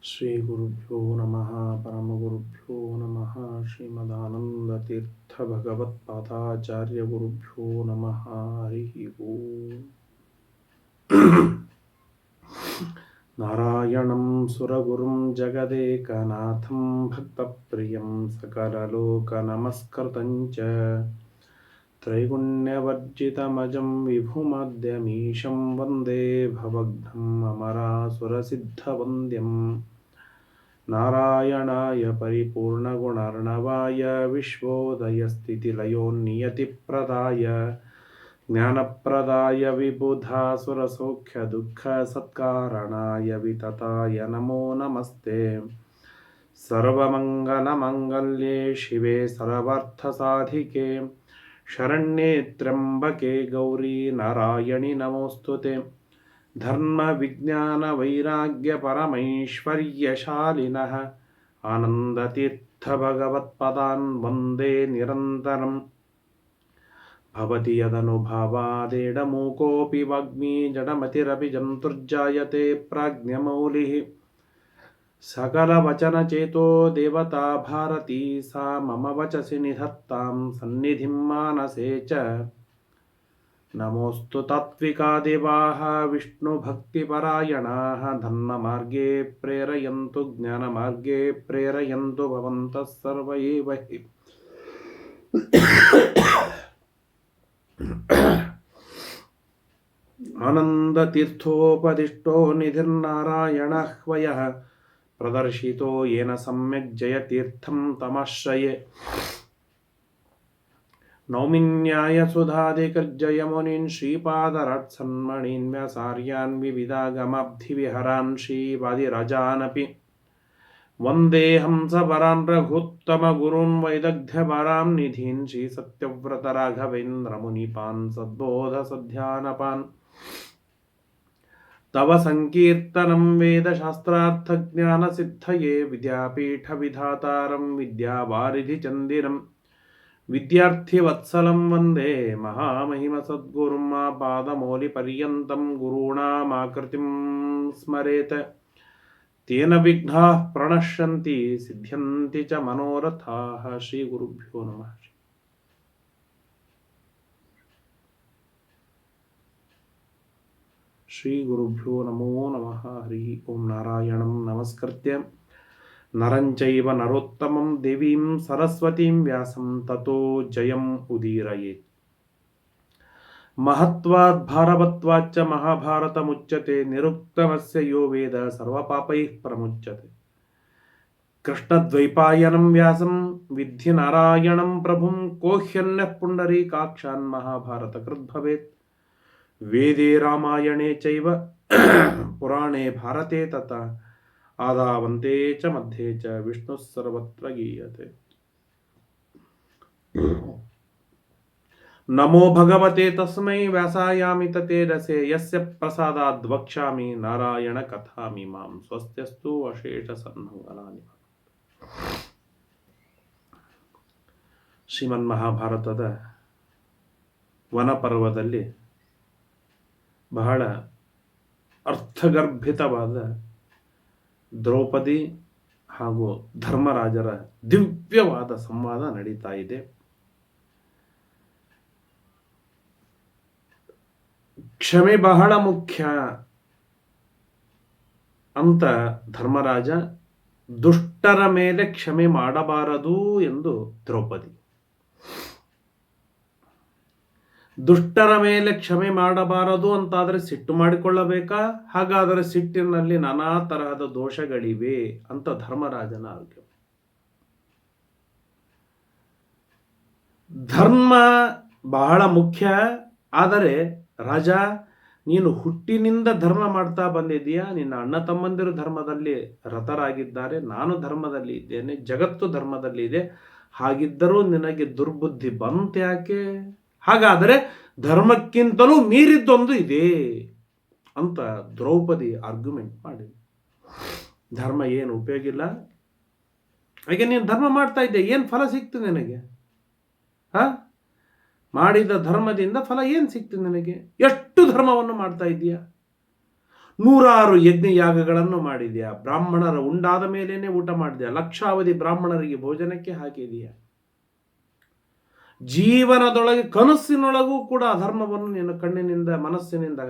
ಶ್ರೀ ಗುರುಭ್ಯೋ ನಮಃ ಪರಮಗುರುಭ್ಯೋ ನಮಃ ಶ್ರೀಮದಾನಂದತೀರ್ಥ ಭಗವತ್ಪಾದಾಚಾರ್ಯ ಗುರುಭ್ಯೋ ನಮಃ ಹರಿ ಓಂ. ನಾರಾಯಣಂ ಸುರಗುರುಂ ಜಗದೇಕನಾಥಂ ಭಕ್ತಪ್ರಿಯಂ ಸಕಲಲೋಕನಮಸ್ಕೃತಂ ಚ ತ್ರೈಗುಣ್ಯವರ್ಜಿತಮಜಂ ವಿಭುಮದ್ಯಮೀಶಂ ವಂದೇ ಭವಘ್ನಂ ಅಮರಾಸುರಸಿದ್ಧವಂದ್ಯಂ. ನಾರಾಯಣಾಯ ಪರಿಪೂರ್ಣಗುಣರ್ಣವಾಯ ವಿಶ್ವೋದಯಸ್ಥಿತಿಲಯೋನ್ನಿಯತಿಪ್ರದಾಯ ಜ್ಞಾನಪ್ರದಾಯ ವಿಬುಧಾಸುರಸೌಖ್ಯದುಃಖಸತ್ಕಾರಣಾಯ ವಿತತಾಯ ನಮೋ ನಮಸ್ತೆ. ಸರ್ವಮಂಗಲಮಂಗಲ್ಯೆ ಶಿವೆ ಸರ್ವಾರ್ಥಸಾಧಿಕೆ ಶರಣ್ಯೇ ತ್ರ್ಯಂಬಕೆ ಗೌರಿ ನಾರಾಯಣಿ ನಮೋಸ್ತುತೆ. ಧರ್ಮ ವಿಜ್ಞಾನ ವೈರಾಗ್ಯ ಪರಮೈಶ್ವರ್ಯಶಾಲಿನಃ ಆನಂದತೀರ್ಥ ಭಗವತ್ಪದಾನ್ ವಂದೇ ನಿರಂತರಂ. ಭವತಿ ಯದನುಭಾವಾದೇಡಮೂಕೋऽಪಿ ವಾಗ್ಮೀ ಜಡಮತಿರಪಿ ಜಂತುರ್ಜಾಯತೆ ಪ್ರಾಜ್ಞಮೌಲಿಃ. ಸಕಲವಚನಚೇತೋ ದೇವತಾ ಭಾರತೀ ಸಾ ಮಮ ವಚಸಿ ನಿಧತ್ತಾಂ ಸನ್ನಿಧಿಂ ಮಾನಸೇ ಚ. ನಮೋऽಸ್ತು ತಾತ್ವಿಕಾ ದೇವಾಃ ವಿಷ್ಣುಭಕ್ತಿಪರಾಯಣಾಃ ಧರ್ಮಮಾರ್ಗೇ ಪ್ರೇರಯन्तु ಜ್ಞಾನಮಾರ್ಗೇ ಪ್ರೇರಯन्तु ಭವಂತಃ ಸರ್ವ ಏವ ಹಿ. ಆನಂದತೀರ್ಥೋಪದಿಷ್ಟೋ ನಿಧಿರ್ನಾರಾಯಣಃ ವಯಃ ಪ್ರದರ್ಶಿತೋ ಯೇನ ಸಮ್ಯಕ್ ಜಯತೀರ್ಥಂ ತಮಾಶ್ರಯೇ. ನೌಮಿನ್ಯಾಯಸುಧಾದಿಕರ್ಜಯಮುನೀನ್ ಶ್ರೀಪಾದರಾಟ್ಸನ್ಮಣೀನ್ ವ್ಯಾಸಾರ್ಯಾನ್ ವಿವಿಧಾಗಮಾಬ್ಧಿವಿಹರಾನ್ ಶ್ರೀವಾದಿರಾಜಾನಪಿ. ವಂದೇ ಹಂಸಪರಾನ್ ರಘುತ್ತಮಗುರೂನ್ ವೈದಗ್ಧ್ಯಪರಾಂ ನಿಧೀನ್ ಶ್ರೀಸತ್ಯವ್ರತರಾಘವೇಂದ್ರಮುನಿಪಾನ್ ಸದ್ಬೋಧಸಧ್ಯಾನಪಾನ್. ತವ ಸಂಕೀರ್ತನಂ ವೇದಶಾಸ್ತ್ರಾರ್ಥಜ್ಞಾನಸಿದ್ಧಯೇ ವಿದ್ಯಾಪೀಠವಿಧಾತಾರಂ ವಿದ್ಯಾವಾರಿಧಿಚಂದಿರಂ. ವಿದ್ಯಾರ್ಥಿವತ್ಸಲಂ ವಂದೇ ಮಹಾಮಹಿಮಸದ್ಗುರುಂ ಪಾದಮೌಲಿಪರ್ಯಂతం ಗುರುಣಾಮಾಕೃತಿಂ ಸ್ಮರೇತ್. ತೇನ ವಿಘ್ನಾಃ ಪ್ರಣಶ್ಯಂತಿ ಸಿದ್ಧ್ಯಂತಿ ಚ ಮನೋರಥಾಃ. ಶ್ರೀ ಗುರುಭ್ಯೋ ನಮಃ. ಶ್ರೀ ಗುರುಭ್ಯೋ ನಮೋ ನಮಃ ಹರಿ ಓಂ. ನಾರಾಯಣಂ ನಮಸ್ಕೃತ್ಯ ನರಂ ಚೈವ ನರೋತ್ತಮಂ ದೇವೀಂ ಸರಸ್ವತೀಂ ವ್ಯಾಸಂ ತತೋ ಜಯಂ ಉದೀರಯೇತ್. ಮಹತ್ವಾದ್ ಭಾರವತ್ವಾಚ್ಚ ಮಹಾಭಾರತಮುಚ್ಯತೆ ನಿರುಕ್ತಮಸ್ಯ ಯೋ ವೇದ ಸರ್ವಪಾಪೈಃ ಪ್ರಮುಚ್ಯತೆ. ಕೃಷ್ಣದ್ವೈಪಾಯನಂ ವ್ಯಾಸಂ ವಿದ್ಧಿ ನಾರಾಯಣಂ ಪ್ರಭುಂ ಕೋ ಹ್ಯನ್ಯಃ ಪುಂಡರೀಕಾಕ್ಷಾನ್ ಮಹಾಭಾರತಕೃತ್ ಭವೇತ್. ವೇದೇ ರಾಮಾಯಣೇ ಚೈವ ಪುರಾಣೇ ಭಾರತೆ ತಥಾ ಆದಾವಂತೆ ಚ ಮಧ್ಯೆ ಚ ವಿಷ್ಣುಃ ಸರ್ವತ್ರ ಗೀಯತೆ. ನಮೋ ಭಗವತೆ ತಸ್ಮೈ ವ್ಯಾಸಾಯಾಮಿತ ತೇಜಸೇ ಯಸ್ಯ ಪ್ರಸಾದಾದ್ ವಕ್ಷ್ಯಾಮಿ ನಾರಾಯಣ ಕಥಾಮಿಮಾಂ. ಸ್ವಸ್ತ್ಯಸ್ತು ಅಶೇಷ ಸನ್ಮಂಗಲಾನಿ. ಶ್ರೀಮನ್ ಮಹಾಭಾರತದ ವನಪರ್ವದಲ್ಲಿ ಬಹಳ ಅರ್ಥಗರ್ಭಿತವಾದ ದ್ರೌಪದಿ ಹಾಗೂ ಧರ್ಮರಾಜರ ದಿವ್ಯವಾದ ಸಂವಾದ ನಡೀತಾ ಇದೆ. ಕ್ಷಮೆ ಬಹಳ ಮುಖ್ಯ ಅಂತ ಧರ್ಮರಾಜ, ದುಷ್ಟರ ಮೇಲೆ ಕ್ಷಮೆ ಮಾಡಬಾರದು ಎಂದು ದ್ರೌಪದಿ. ದುಷ್ಟರ ಮೇಲೆ ಕ್ಷಮೆ ಮಾಡಬಾರದು ಅಂತಾದರೆ ಸಿಟ್ಟು ಮಾಡಿಕೊಳ್ಳಬೇಕಾ? ಹಾಗಾದರೆ ಸಿಟ್ಟಿನಲ್ಲಿ ನಾನಾ ತರಹದ ದೋಷಗಳಿವೆ ಅಂತ ಧರ್ಮರಾಜನ ಆರ್ಗ್ಯ. ಧರ್ಮ ಬಹಳ ಮುಖ್ಯ. ಆದರೆ ರಾಜ, ನೀನು ಹುಟ್ಟಿನಿಂದ ಧರ್ಮ ಮಾಡ್ತಾ ಬಂದಿದ್ದೀಯಾ. ನಿನ್ನ ಅಣ್ಣ ತಮ್ಮಂದಿರು ಧರ್ಮದಲ್ಲಿ ರತರಾಗಿದ್ದಾರೆ, ನಾನು ಧರ್ಮದಲ್ಲಿ ಇದ್ದೇನೆ, ಜಗತ್ತು ಧರ್ಮದಲ್ಲಿ ಇದೆ. ಹಾಗಿದ್ದರೂ ನಿನಗೆ ದುರ್ಬುದ್ಧಿ ಬಂತ್ಯಾಕೆ? ಹಾಗಾದರೆ ಧರ್ಮಕ್ಕಿಂತಲೂ ಮೀರಿದ್ದೊಂದು ಇದೆ ಅಂತ ದ್ರೌಪದಿ ಆರ್ಗ್ಯುಮೆಂಟ್ ಮಾಡಿ. ಧರ್ಮ ಏನು ಉಪಯೋಗ ಇಲ್ಲ, ಹಾಗೆ ನೀನು ಧರ್ಮ ಮಾಡ್ತಾ ಇದ್ದೆ, ಏನು ಫಲ ಸಿಕ್ತು ನಿನಗೆ? ಮಾಡಿದ ಧರ್ಮದಿಂದ ಫಲ ಏನು ಸಿಕ್ತು ನಿನಗೆ? ಎಷ್ಟು ಧರ್ಮವನ್ನು ಮಾಡ್ತಾ ಇದ್ದೀಯ? 100 ಯಜ್ಞಯಾಗಗಳನ್ನು ಮಾಡಿದೆಯಾ, ಬ್ರಾಹ್ಮಣರ ಉಂಡಾದ ಮೇಲೇನೆ ಊಟ ಮಾಡಿದೆಯಾ, ಲಕ್ಷಾವಧಿ ಬ್ರಾಹ್ಮಣರಿಗೆ ಭೋಜನಕ್ಕೆ ಹಾಕಿದೆಯಾ, ಜೀವನದೊಳಗೆ ಕನಸಿನೊಳಗೂ ಕೂಡ ಅಧರ್ಮವನ್ನು ನಿನ್ನ ಕಣ್ಣಿನಿಂದ ಮನಸ್ಸಿನಿಂದ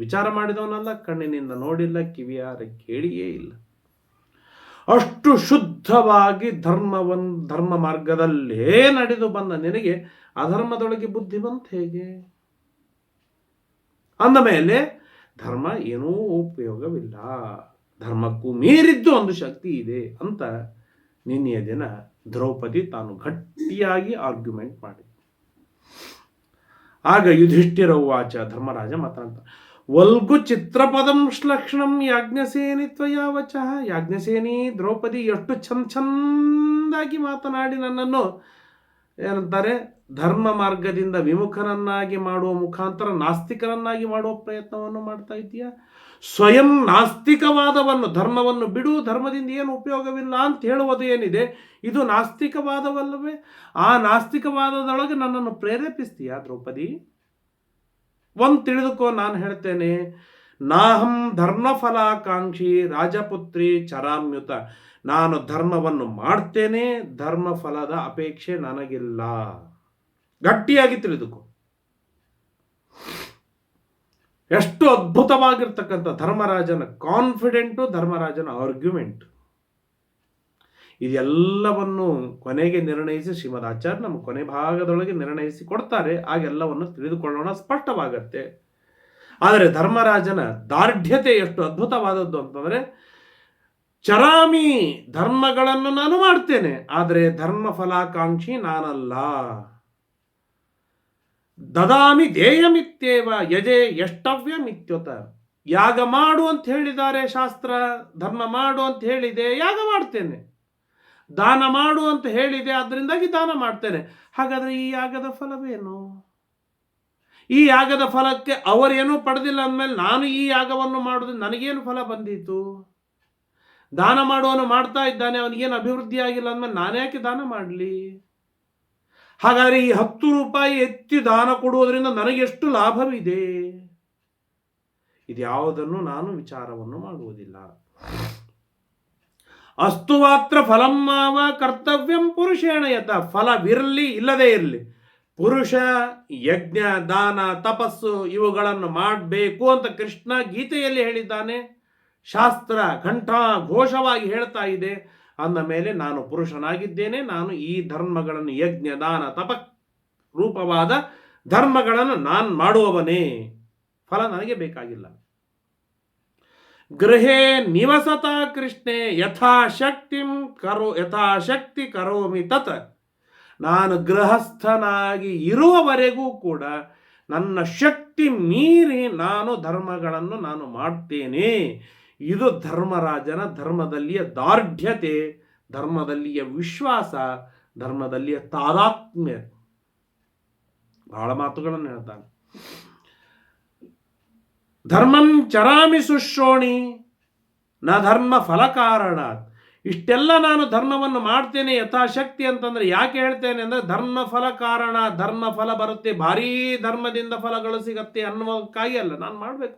ವಿಚಾರ ಮಾಡಿದವನಲ್ಲ, ಕಣ್ಣಿನಿಂದ ನೋಡಿಲ್ಲ, ಕಿವಿಯಾರ ಕೇಳಿಯೇ ಇಲ್ಲ. ಅಷ್ಟು ಶುದ್ಧವಾಗಿ ಧರ್ಮ ಮಾರ್ಗದಲ್ಲೇ ನಡೆದು ಬಂದ ನಿನಗೆ ಅಧರ್ಮದೊಳಗೆ ಬುದ್ಧಿ ಬಂತು ಹೇಗೆ? ಅಂದ ಮೇಲೆ ಧರ್ಮ ಏನೂ ಉಪಯೋಗವಿಲ್ಲ, ಧರ್ಮಕ್ಕೂ ಮೀರಿದ್ದು ಒಂದು ಶಕ್ತಿ ಇದೆ ಅಂತ ನಿನ್ನೆಯ ದಿನ ದ್ರೌಪದಿ ತಾನು ಗಟ್ಟಿಯಾಗಿ ಆರ್ಗ್ಯುಮೆಂಟ್ ಮಾಡಿ. ಆಗ ಯುಧಿಷ್ಠಿರ ವಾಚ, ಧರ್ಮರಾಜ ಮಾತಾಡ್ತ, ವಲ್ಗು ಚಿತ್ರಪದಂ ಶ್ಲಕ್ಷಣಂ ಯಾಜ್ಞಸೇನಿ ತ್ವಯಾವಚ. ಯಾಜ್ಞಸೇನಿ ದ್ರೌಪದಿ ಎಷ್ಟು ಚಂದಾಗಿ ಮಾತನಾಡಿ ನನ್ನನ್ನು ಏನಂತಾರೆ ಧರ್ಮ ಮಾರ್ಗದಿಂದ ವಿಮುಖನನ್ನಾಗಿ ಮಾಡುವ ಮುಖಾಂತರ ನಾಸ್ತಿಕರನ್ನಾಗಿ ಮಾಡುವ ಪ್ರಯತ್ನವನ್ನು ಮಾಡ್ತಾ ಇದೆಯಾ. ಸ್ವಯಂ ನಾಸ್ತಿಕವಾದವನ್ನು, ಧರ್ಮವನ್ನು ಬಿಡು, ಧರ್ಮದಿಂದ ಏನು ಉಪಯೋಗವಿಲ್ಲ ಅಂತ ಹೇಳುವುದು ಏನಿದೆ, ಇದು ನಾಸ್ತಿಕವಾದವಲ್ಲವೇ? ಆ ನಾಸ್ತಿಕವಾದದೊಳಗೆ ನನ್ನನ್ನು ಪ್ರೇರೇಪಿಸ್ತೀಯಾ ದ್ರೌಪದಿ? ಒಂದು ತಿಳಿದುಕೋ, ನಾನು ಹೇಳ್ತೇನೆ, ನಾಹಂ ಧರ್ಮಫಲಾಕಾಂಕ್ಷಿ ರಾಜಪುತ್ರಿ ಚರಾಮ್ಯುತ. ನಾನು ಧರ್ಮವನ್ನು ಮಾಡ್ತೇನೆ, ಧರ್ಮಫಲದ ಅಪೇಕ್ಷೆ ನನಗಿಲ್ಲ. ಗಟ್ಟಿಯಾಗಿ ತಿಳಿದುಕೋ. ಎಷ್ಟು ಅದ್ಭುತವಾಗಿರ್ತಕ್ಕಂಥ ಧರ್ಮರಾಜನ ಕಾನ್ಫಿಡೆಂಟು, ಧರ್ಮರಾಜನ ಆರ್ಗ್ಯುಮೆಂಟ್, ಇದೆಲ್ಲವನ್ನು ಕೊನೆಗೆ ನಿರ್ಣಯಿಸಿ ಶ್ರೀಮದ್ ಆಚಾರ್ಯ ನಮ್ಮ ಕೊನೆ ಭಾಗದೊಳಗೆ ನಿರ್ಣಯಿಸಿ ಕೊಡ್ತಾರೆ. ಆಗೆಲ್ಲವನ್ನು ತಿಳಿದುಕೊಳ್ಳೋಣ, ಸ್ಪಷ್ಟವಾಗತ್ತೆ. ಆದರೆ ಧರ್ಮರಾಜನ ದಾರ್ಢ್ಯತೆ ಎಷ್ಟು ಅದ್ಭುತವಾದದ್ದು ಅಂತಂದರೆ, ಚರಾಮಿ, ಧರ್ಮಗಳನ್ನು ನಾನು ಮಾಡ್ತೇನೆ, ಆದರೆ ಧರ್ಮ ಫಲಾಕಾಂಕ್ಷಿ ನಾನಲ್ಲ. ದದಾಮಿ ಧ್ಯೇಯಮಿತ್ಯೇವ ಯಜೆ ಯಷ್ಟವ್ಯಮಿತ್ಯುತ. ಯಾಗ ಮಾಡು ಅಂತ ಹೇಳಿದ್ದಾರೆ ಶಾಸ್ತ್ರ, ಧರ್ಮ ಮಾಡು ಅಂತ ಹೇಳಿದೆ, ಯಾಗ ಮಾಡ್ತೇನೆ. ದಾನ ಮಾಡು ಅಂತ ಹೇಳಿದೆ, ಅದರಿಂದಾಗಿ ದಾನ ಮಾಡ್ತೇನೆ. ಹಾಗಾದರೆ ಈ ಯಾಗದ ಫಲವೇನು? ಈ ಯಾಗದ ಫಲಕ್ಕೆ ಅವರೇನೂ ಪಡೆದಿಲ್ಲ ಅಂದಮೇಲೆ ನಾನು ಈ ಯಾಗವನ್ನು ಮಾಡೋದು ನನಗೇನು ಫಲ ಬಂದೀತು? ದಾನ ಮಾಡುವವನು ಮಾಡ್ತಾ ಇದ್ದಾನೆ, ಅವನಿಗೇನು ಅಭಿವೃದ್ಧಿ ಆಗಿಲ್ಲ ಅಂದಮೇಲೆ ನಾನ್ಯಾಕೆ ದಾನ ಮಾಡಲಿ? ಹಾಗಾದರೆ ಈ 10 ರೂಪಾಯಿ ಎತ್ತಿ ದಾನ ಕೊಡುವುದರಿಂದ ನನಗೆಷ್ಟು ಲಾಭವಿದೆ? ಇದ್ಯಾವುದನ್ನು ನಾನು ವಿಚಾರವನ್ನು ಮಾಡುವುದಿಲ್ಲ. ಅಸ್ತು ಮಾತ್ರ ಫಲಂ ಮಾವ ಕರ್ತವ್ಯಂ ಪುರುಷೇಣ ಯತ. ಫಲವಿರಲಿ ಇಲ್ಲದೇ ಇರಲಿ, ಪುರುಷ ಯಜ್ಞ ದಾನ ತಪಸ್ಸು ಇವುಗಳನ್ನು ಮಾಡಬೇಕು ಅಂತ ಕೃಷ್ಣ ಗೀತೆಯಲ್ಲಿ ಹೇಳಿದ್ದಾನೆ. ಶಾಸ್ತ್ರ ಘಂಟಾ ಘೋಷವಾಗಿ ಹೇಳ್ತಾ ಇದೆ. ಅಂದ ಮೇಲೆ ನಾನು ಪುರುಷನಾಗಿದ್ದೇನೆ, ನಾನು ಈ ಧರ್ಮಗಳನ್ನು ಯಜ್ಞ ದಾನ ತಪ ರೂಪವಾದ ಧರ್ಮಗಳನ್ನು ನಾನು ಮಾಡುವವನೇ, ಫಲ ನನಗೆ ಬೇಕಾಗಿಲ್ಲ. ಗೃಹೇ ನಿವಸತ ಕೃಷ್ಣೆ ಯಥಾಶಕ್ತಿ ಕರೋಮಿ ತತ್. ನಾನು ಗೃಹಸ್ಥನಾಗಿ ಇರುವವರೆಗೂ ಕೂಡ ನನ್ನ ಶಕ್ತಿ ಮೀರಿ ನಾನು ಧರ್ಮಗಳನ್ನು ನಾನು ಮಾಡ್ತೇನೆ. ಇದು ಧರ್ಮರಾಜನ ಧರ್ಮದಲ್ಲಿಯ ದಾರ್ಢ್ಯತೆ, ಧರ್ಮದಲ್ಲಿಯ ವಿಶ್ವಾಸ, ಧರ್ಮದಲ್ಲಿಯ ತಾದಾತ್ಮ್ಯ. ಬಹಳ ಮಾತುಗಳನ್ನು ಹೇಳ್ತಾನೆ. ಧರ್ಮಂ ಚರಾಮಿ ಸುಶ್ರೋಣಿ ನ ಧರ್ಮ ಫಲ ಕಾರಣಾತ್. ಇಷ್ಟೆಲ್ಲ ನಾನು ಧರ್ಮವನ್ನು ಮಾಡ್ತೇನೆ ಯಥಾಶಕ್ತಿ ಅಂತಂದ್ರೆ ಯಾಕೆ ಹೇಳ್ತೇನೆ ಅಂದರೆ, ಧರ್ಮ ಫಲ ಕಾರಣ, ಧರ್ಮ ಫಲ ಬರುತ್ತೆ, ಭಾರೀ ಧರ್ಮದಿಂದ ಫಲಗಳು ಸಿಗತ್ತೆ ಅನ್ನುವುದಕ್ಕಾಗಿ ಅಲ್ಲ, ನಾನು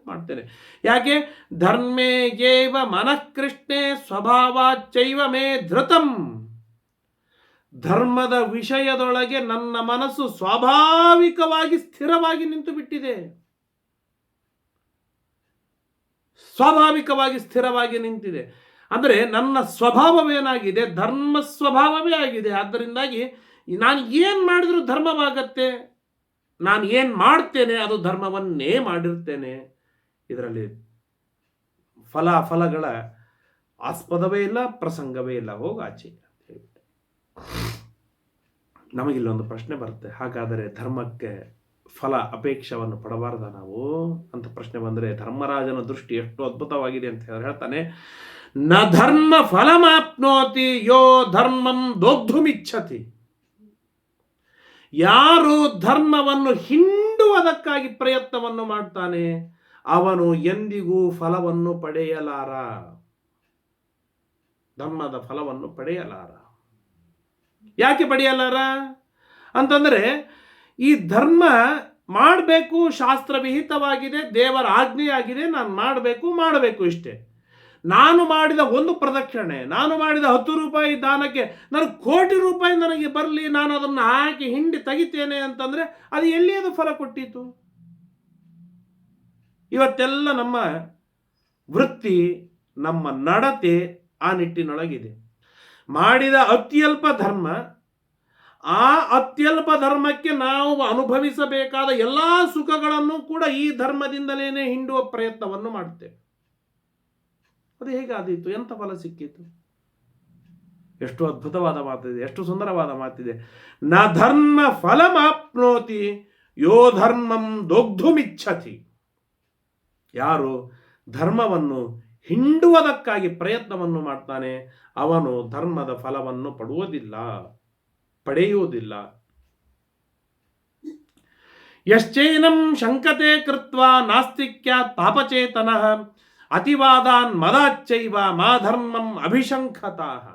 ಮಾಡ್ತೇನೆ. ಯಾಕೆ? ಧರ್ಮೇ ಏವ ಮನಃ ಕೃಷ್ಣೆ ಸ್ವಭಾವಾಚ್ಚೈವ ಮೇ ಧೃತಂ. ಧರ್ಮದ ವಿಷಯದೊಳಗೆ ನನ್ನ ಮನಸ್ಸು ಸ್ವಾಭಾವಿಕವಾಗಿ ಸ್ಥಿರವಾಗಿ ನಿಂತು ಬಿಟ್ಟಿದೆ. ಸ್ವಾಭಾವಿಕವಾಗಿ ಸ್ಥಿರವಾಗಿ ನಿಂತಿದೆ ಅಂದರೆ ನನ್ನ ಸ್ವಭಾವವೇನಾಗಿದೆ? ಧರ್ಮ ಸ್ವಭಾವವೇ ಆಗಿದೆ. ಆದ್ದರಿಂದಾಗಿ ನಾನು ಏನು ಮಾಡಿದರೂ ಧರ್ಮವಾಗತ್ತೆ. ನಾನು ಏನು ಮಾಡ್ತೇನೆ ಅದು ಧರ್ಮವನ್ನೇ ಮಾಡಿರ್ತೇನೆ. ಇದರಲ್ಲಿ ಫಲಗಳ ಆಸ್ಪದವೇ ಇಲ್ಲ, ಪ್ರಸಂಗವೇ ಇಲ್ಲ, ಹೋಗಾಚೆ ಅಂತ ಹೇಳ್ಬಿಟ್ಟು ನಮಗಿಲ್ಲೊಂದು ಪ್ರಶ್ನೆ ಬರುತ್ತೆ. ಹಾಗಾದರೆ ಧರ್ಮಕ್ಕೆ ಫಲ ಅಪೇಕ್ಷವನ್ನು ಪಡಬಾರ್ದ ನಾವು ಅಂತ ಪ್ರಶ್ನೆ ಬಂದರೆ, ಧರ್ಮರಾಜನ ದೃಷ್ಟಿ ಎಷ್ಟು ಅದ್ಭುತವಾಗಿದೆ ಅಂತ ಹೇಳ್ತಾನೆ. ನ ಧರ್ಮ ಫಲಮಾಪ್ನೋತಿ ಯೋ ಧರ್ಮಂ ದೋಗ್ಧುಮಿಚ್ಛತಿ. ಯಾರು ಧರ್ಮವನ್ನು ಹಿಂಡುವುದಕ್ಕಾಗಿ ಪ್ರಯತ್ನವನ್ನು ಮಾಡ್ತಾನೆ ಅವನು ಎಂದಿಗೂ ಫಲವನ್ನು ಪಡೆಯಲಾರ, ಧರ್ಮದ ಫಲವನ್ನು ಪಡೆಯಲಾರ. ಯಾಕೆ ಪಡೆಯಲಾರ ಅಂತಂದರೆ, ಈ ಧರ್ಮ ಮಾಡಬೇಕು, ಶಾಸ್ತ್ರವಿಹಿತವಾಗಿದೆ, ದೇವರ ಆಜ್ಞೆಯಾಗಿದೆ, ನಾನು ಮಾಡಬೇಕು ಇಷ್ಟೇ. ನಾನು ಮಾಡಿದ ಒಂದು ಪ್ರದಕ್ಷಿಣೆ, ನಾನು ಮಾಡಿದ 10 ರೂಪಾಯಿ ದಾನಕ್ಕೆ ನನಗೆ ಕೋಟಿ ರೂಪಾಯಿ ನನಗೆ ಬರಲಿ, ನಾನು ಅದನ್ನು ಹಾಕಿ ಹಿಂಡಿ ತೆಗಿತೇನೆ ಅಂತಂದರೆ ಅದು ಎಲ್ಲಿ ಅದು ಫಲ ಕೊಟ್ಟಿತು? ಇವತ್ತೆಲ್ಲ ನಮ್ಮ ವೃತ್ತಿ, ನಮ್ಮ ನಡತೆ ಆ ನಿಟ್ಟಿನೊಳಗಿದೆ. ಮಾಡಿದ ಅತ್ಯಲ್ಪ ಧರ್ಮ, ಆ ಅತ್ಯಲ್ಪ ಧರ್ಮಕ್ಕೆ ನಾವು ಅನುಭವಿಸಬೇಕಾದ ಎಲ್ಲ ಸುಖಗಳನ್ನು ಕೂಡ ಈ ಧರ್ಮದಿಂದಲೇ ಹಿಂಡುವ ಪ್ರಯತ್ನವನ್ನು ಮಾಡುತ್ತೇವೆ. ಅದು ಹೇಗಾದೀತು? ಎಂಥ ಫಲ ಸಿಕ್ಕಿತು? ಎಷ್ಟು ಅದ್ಭುತವಾದ ಮಾತಿದೆ, ಎಷ್ಟು ಸುಂದರವಾದ ಮಾತಿದೆ. ನ ಧರ್ಮ ಫಲಮಾಪ್ನೋತಿ ಯೋ ಧರ್ಮಂ ದೊಗ್ಧುಮಿಚ್ಛತಿ. ಯಾರು ಧರ್ಮವನ್ನು ಹಿಂಡುವುದಕ್ಕಾಗಿ ಪ್ರಯತ್ನವನ್ನು ಮಾಡ್ತಾನೆ, ಅವನು ಧರ್ಮದ ಫಲವನ್ನು ಪಡೆಯುವುದಿಲ್ಲ. ಯಶ್ಚೈನಂ ಶಂಕತೆ ಕೃತ್ವಾ ನಾಸ್ತಿಕ್ಯಾತ್ ಪಾಪಚೇತನಃ ಅತಿವಾದಾನ್ ಮದಾಚ್ಚೈವ ಮಾ ಧರ್ಮಂ ಅಭಿಶಂಕತಃ.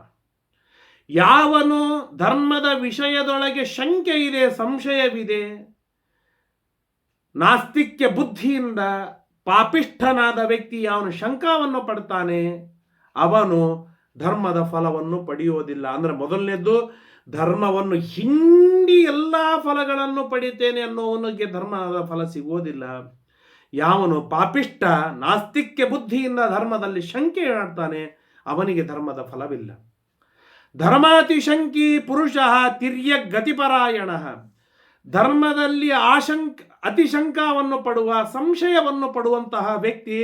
ಯಾವನು ಧರ್ಮದ ವಿಷಯದೊಳಗೆ ಶಂಕೆ ಇದೆ, ಸಂಶಯವಿದೆ, ನಾಸ್ತಿಕ್ಯ ಬುದ್ಧಿಯಿಂದ ಪಾಪಿಷ್ಠನಾದ ವ್ಯಕ್ತಿ ಅವನು ಶಂಕಾವನ್ನು ಪಡ್ತಾನೆ, ಅವನು ಧರ್ಮದ ಫಲವನ್ನು ಪಡೆಯುವುದಿಲ್ಲ. ಅಂದರೆ ಮೊದಲನೇದ್ದು, ಧರ್ಮವನ್ನು ಹಿಂಡಿ ಎಲ್ಲ ಫಲಗಳನ್ನು ಪಡಿತೇನೆ ಅನ್ನೋವನಿಗೆ ಧರ್ಮದ ಫಲ ಸಿಗುವುದಿಲ್ಲ. ಯಾವನು ಪಾಪಿಷ್ಠ, ನಾಸ್ತಿಕ್ಯ ಬುದ್ಧಿಯಿಂದ ಧರ್ಮದಲ್ಲಿ ಶಂಕೆ ಮಾಡ್ತಾನೆ, ಅವನಿಗೆ ಧರ್ಮದ ಫಲವಿಲ್ಲ. ಧರ್ಮಾತಿಶಂಕಿ ಪುರುಷ ತಿರ್ಯಗತಿಪರಾಯಣ. ಧರ್ಮದಲ್ಲಿ ಅತಿಶಂಕವನ್ನು ಪಡುವ, ಸಂಶಯವನ್ನು ಪಡುವಂತಹ ವ್ಯಕ್ತಿ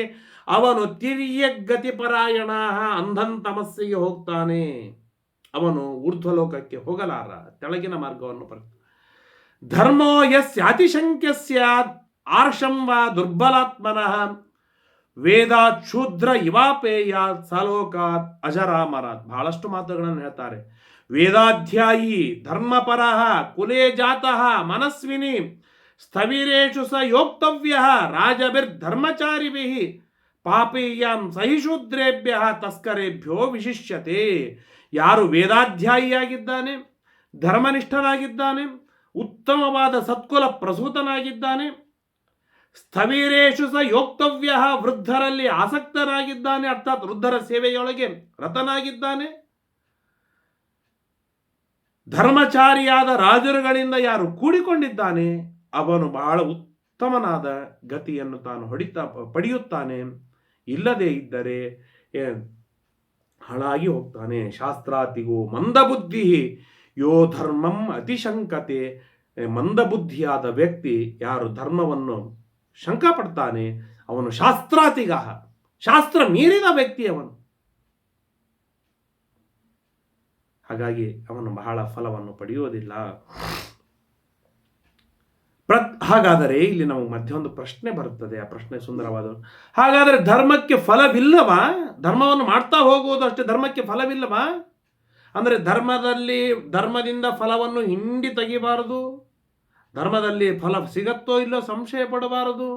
ಅವನು ತಿರ್ಯಗತಿಪರಾಯಣ, ಅಂಧನ್ ತಮಸ್ಸಿಗೆ ಹೋಗ್ತಾನೆ. ಅವನು ಊರ್ಧ್ವಲೋಕಕ್ಕೆ ಹೋಗಲಾರ, ತೆಳಗಿನ ಮಾರ್ಗವನ್ನು ಧರ್ಮೋ ಯಸ್ಯ ಅತಿಶಂಕ್ಯಸ್ಯ ಆರ್ಷಂ ವಾ ದುರ್ಬಲಾತ್ಮನಃ ವೇದಾತ್ ಶೂದ್ರ ಇವಾಪೇಯಾತ್ ಸಲೋಕಾತ್ ಅಜರಾಮರಾತ್. ಬಹಳಷ್ಟು ಮಾತುಗಳನ್ನು ಹೇಳ್ತಾರೆ. ವೇದಾಧ್ಯಾಯಿ ಧರ್ಮಪರಃ ಕುಲೇ ಜಾತಃ ಮನಸ್ವಿನಿ ಸ್ಥವಿರೇಷು ಸ ಯೋಕ್ತವ್ಯ ರಾಜಭಿರ್ಧರ್ಮಚಾರಿಭಿಃ ಪಾಪೇಯಾಂ ಸಹಿಶೂದ್ರೇಭ್ಯ ತಸ್ಕರೇಭ್ಯೋ ವಿಶಿಷ್ಯತೆ. ಯಾರು ವೇದಾಧ್ಯಾಯಿಯಾಗಿದ್ದಾನೆ, ಧರ್ಮನಿಷ್ಠನಾಗಿದ್ದಾನೆ, ಉತ್ತಮವಾದ ಸತ್ಕುಲ ಪ್ರಸೂತನಾಗಿದ್ದಾನೆ, ಸ್ಥವೀರೇಷು ಸ ಯೋಕ್ತವ್ಯ ವೃದ್ಧರಲ್ಲಿ ಆಸಕ್ತನಾಗಿದ್ದಾನೆ, ಅರ್ಥಾತ್ ವೃದ್ಧರ ಸೇವೆಯೊಳಗೆ ರತನಾಗಿದ್ದಾನೆ, ಧರ್ಮಚಾರಿಯಾದ ರಾಜರುಗಳಿಂದ ಯಾರು ಕೂಡಿಕೊಂಡಿದ್ದಾನೆ, ಅವನು ಬಹಳ ಉತ್ತಮನಾದ ಗತಿಯನ್ನು ತಾನು ಪಡೆಯುತ್ತಾನೆ. ಇಲ್ಲದೇ ಇದ್ದರೆ ಹಾಳಾಗಿ ಹೋಗ್ತಾನೆ. ಶಾಸ್ತ್ರಾತಿಗೂ ಮಂದಬುದ್ಧಿ ಯೋ ಧರ್ಮಂ ಅತಿಶಂಕತೆ. ಮಂದಬುದ್ಧಿಯಾದ ವ್ಯಕ್ತಿ ಯಾರು ಧರ್ಮವನ್ನು ಶಂಕ ಪಡ್ತಾನೆ, ಅವನು ಶಾಸ್ತ್ರಾತಿಗ, ಶಾಸ್ತ್ರ ಮೀರಿದ ವ್ಯಕ್ತಿ ಅವನು. ಹಾಗಾಗಿ ಅವನು ಬಹಳ ಫಲವನ್ನು ಪಡೆಯುವುದಿಲ್ಲ. ಹಾಗಾದರೆ ಇಲ್ಲಿ ನಮಗೆ ಮಧ್ಯೆ ಒಂದು ಪ್ರಶ್ನೆ ಬರುತ್ತದೆ. ಆ ಪ್ರಶ್ನೆ ಸುಂದರವಾದ, ಹಾಗಾದರೆ ಧರ್ಮಕ್ಕೆ ಫಲವಿಲ್ಲವಾ? ಧರ್ಮವನ್ನು ಮಾಡ್ತಾ ಹೋಗುವುದು ಅಷ್ಟೇ, ಧರ್ಮಕ್ಕೆ ಫಲವಿಲ್ಲವಾ? ಅಂದರೆ ಧರ್ಮದಿಂದ ಫಲವನ್ನು ಹಿಂಡಿ ತೆಗಿಬಾರದು, ಧರ್ಮದಲ್ಲಿ ಫಲ ಸಿಗತ್ತೋ ಇಲ್ಲೋ ಸಂಶಯ ಪಡಬಾರದು,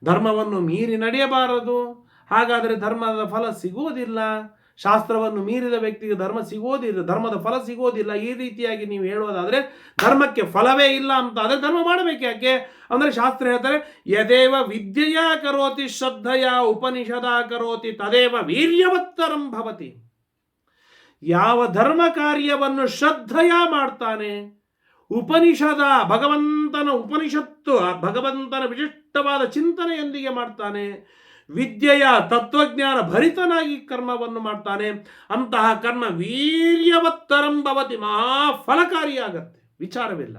ಧರ್ಮವನ್ನು ಮೀರಿ ನಡೆಯಬಾರದು. ಹಾಗಾದರೆ ಧರ್ಮದ ಫಲ ಸಿಗುವುದಿಲ್ಲ, ಶಾಸ್ತ್ರವನ್ನು ಮೀರಿದ ವ್ಯಕ್ತಿಗೆ ಧರ್ಮದ ಫಲ ಸಿಗೋದಿಲ್ಲ. ಈ ರೀತಿಯಾಗಿ ನೀವು ಹೇಳೋದಾದರೆ ಧರ್ಮಕ್ಕೆ ಫಲವೇ ಇಲ್ಲ ಅಂತ ಆದರೆ ಧರ್ಮ ಮಾಡಬೇಕು ಯಾಕೆ? ಅಂದರೆ ಶಾಸ್ತ್ರ ಹೇಳ್ತಾರೆ, ಯದೇವ ವಿದ್ಯೆಯ ಕರೋತಿ ಶ್ರದ್ಧೆಯ ಉಪನಿಷದ ಕರೋತಿ ತದೇವ ವೀರ್ಯವತ್ತರಂ ಭವತಿ. ಯಾವ ಧರ್ಮ ಕಾರ್ಯವನ್ನು ಶ್ರದ್ಧೆಯ ಮಾಡ್ತಾನೆ, ಉಪನಿಷತ್ತು ಭಗವಂತನ ವಿಶಿಷ್ಟವಾದ ಚಿಂತನೆಯೊಂದಿಗೆ ಮಾಡ್ತಾನೆ, ವಿದ್ಯೆಯ ತತ್ವಜ್ಞಾನ ಭರಿತನಾಗಿ ಕರ್ಮವನ್ನು ಮಾಡ್ತಾನೆ, ಅಂತಹ ಕರ್ಮ ವೀರ್ಯವತ್ತರಂ ಭವತಿ, ಮಹಾಫಲಕಾರಿಯಾಗತ್ತೆ, ವಿಚಾರವಿಲ್ಲ.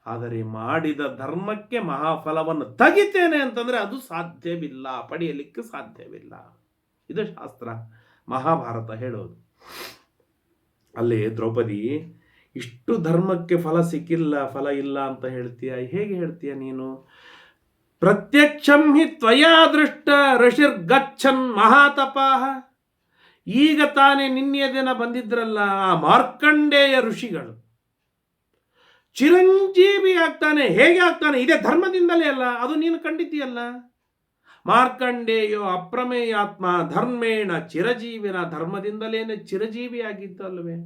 ಆದರೆ ಮಾಡಿದ ಧರ್ಮಕ್ಕೆ ಮಹಾಫಲವನ್ನು ತೆಗಿತೇನೆ ಅಂತಂದರೆ ಅದು ಸಾಧ್ಯವಿಲ್ಲ, ಪಡೆಯಲಿಕ್ಕೆ ಸಾಧ್ಯವಿಲ್ಲ. ಇದು ಶಾಸ್ತ್ರ, ಮಹಾಭಾರತ ಹೇಳೋದು. ಅಲ್ಲಿ ದ್ರೌಪದಿ, ಇಷ್ಟು ಧರ್ಮಕ್ಕೆ ಫಲ ಸಿಕ್ಕಿಲ್ಲ, ಫಲ ಇಲ್ಲ ಅಂತ ಹೇಳ್ತೀಯ, ಹೇಗೆ ಹೇಳ್ತೀಯ ನೀನು? ಪ್ರತ್ಯಕ್ಷಂ ಹಿ ತ್ವಯಾ ದೃಷ್ಟ ಋಷಿರ್ಗಚ್ಚನ್ ಮಹಾತಪಾಹ. ಈಗ ತಾನೇ ನಿನ್ನೆಯ ದಿನ ಬಂದಿದ್ರಲ್ಲ ಆ ಮಾರ್ಕಂಡೇಯ ಋಷಿಗಳು, ಚಿರಂಜೀವಿ ಆಗ್ತಾನೆ. ಹೇಗೆ ಆಗ್ತಾನೆ? ಇದೇ ಧರ್ಮದಿಂದಲೇ ಅಲ್ಲ, ಅದು ನೀನು ಕಂಡಿದ್ದೀಯಲ್ಲ. ಮಾರ್ಕಂಡೇಯೋ ಅಪ್ರಮೇಯಾತ್ಮ ಧರ್ಮೇಣ ಚಿರಜೀವಿನ, ಧರ್ಮದಿಂದಲೇನೆ ಚಿರಜೀವಿಯಾಗಿದ್ದಲ್ವೇ.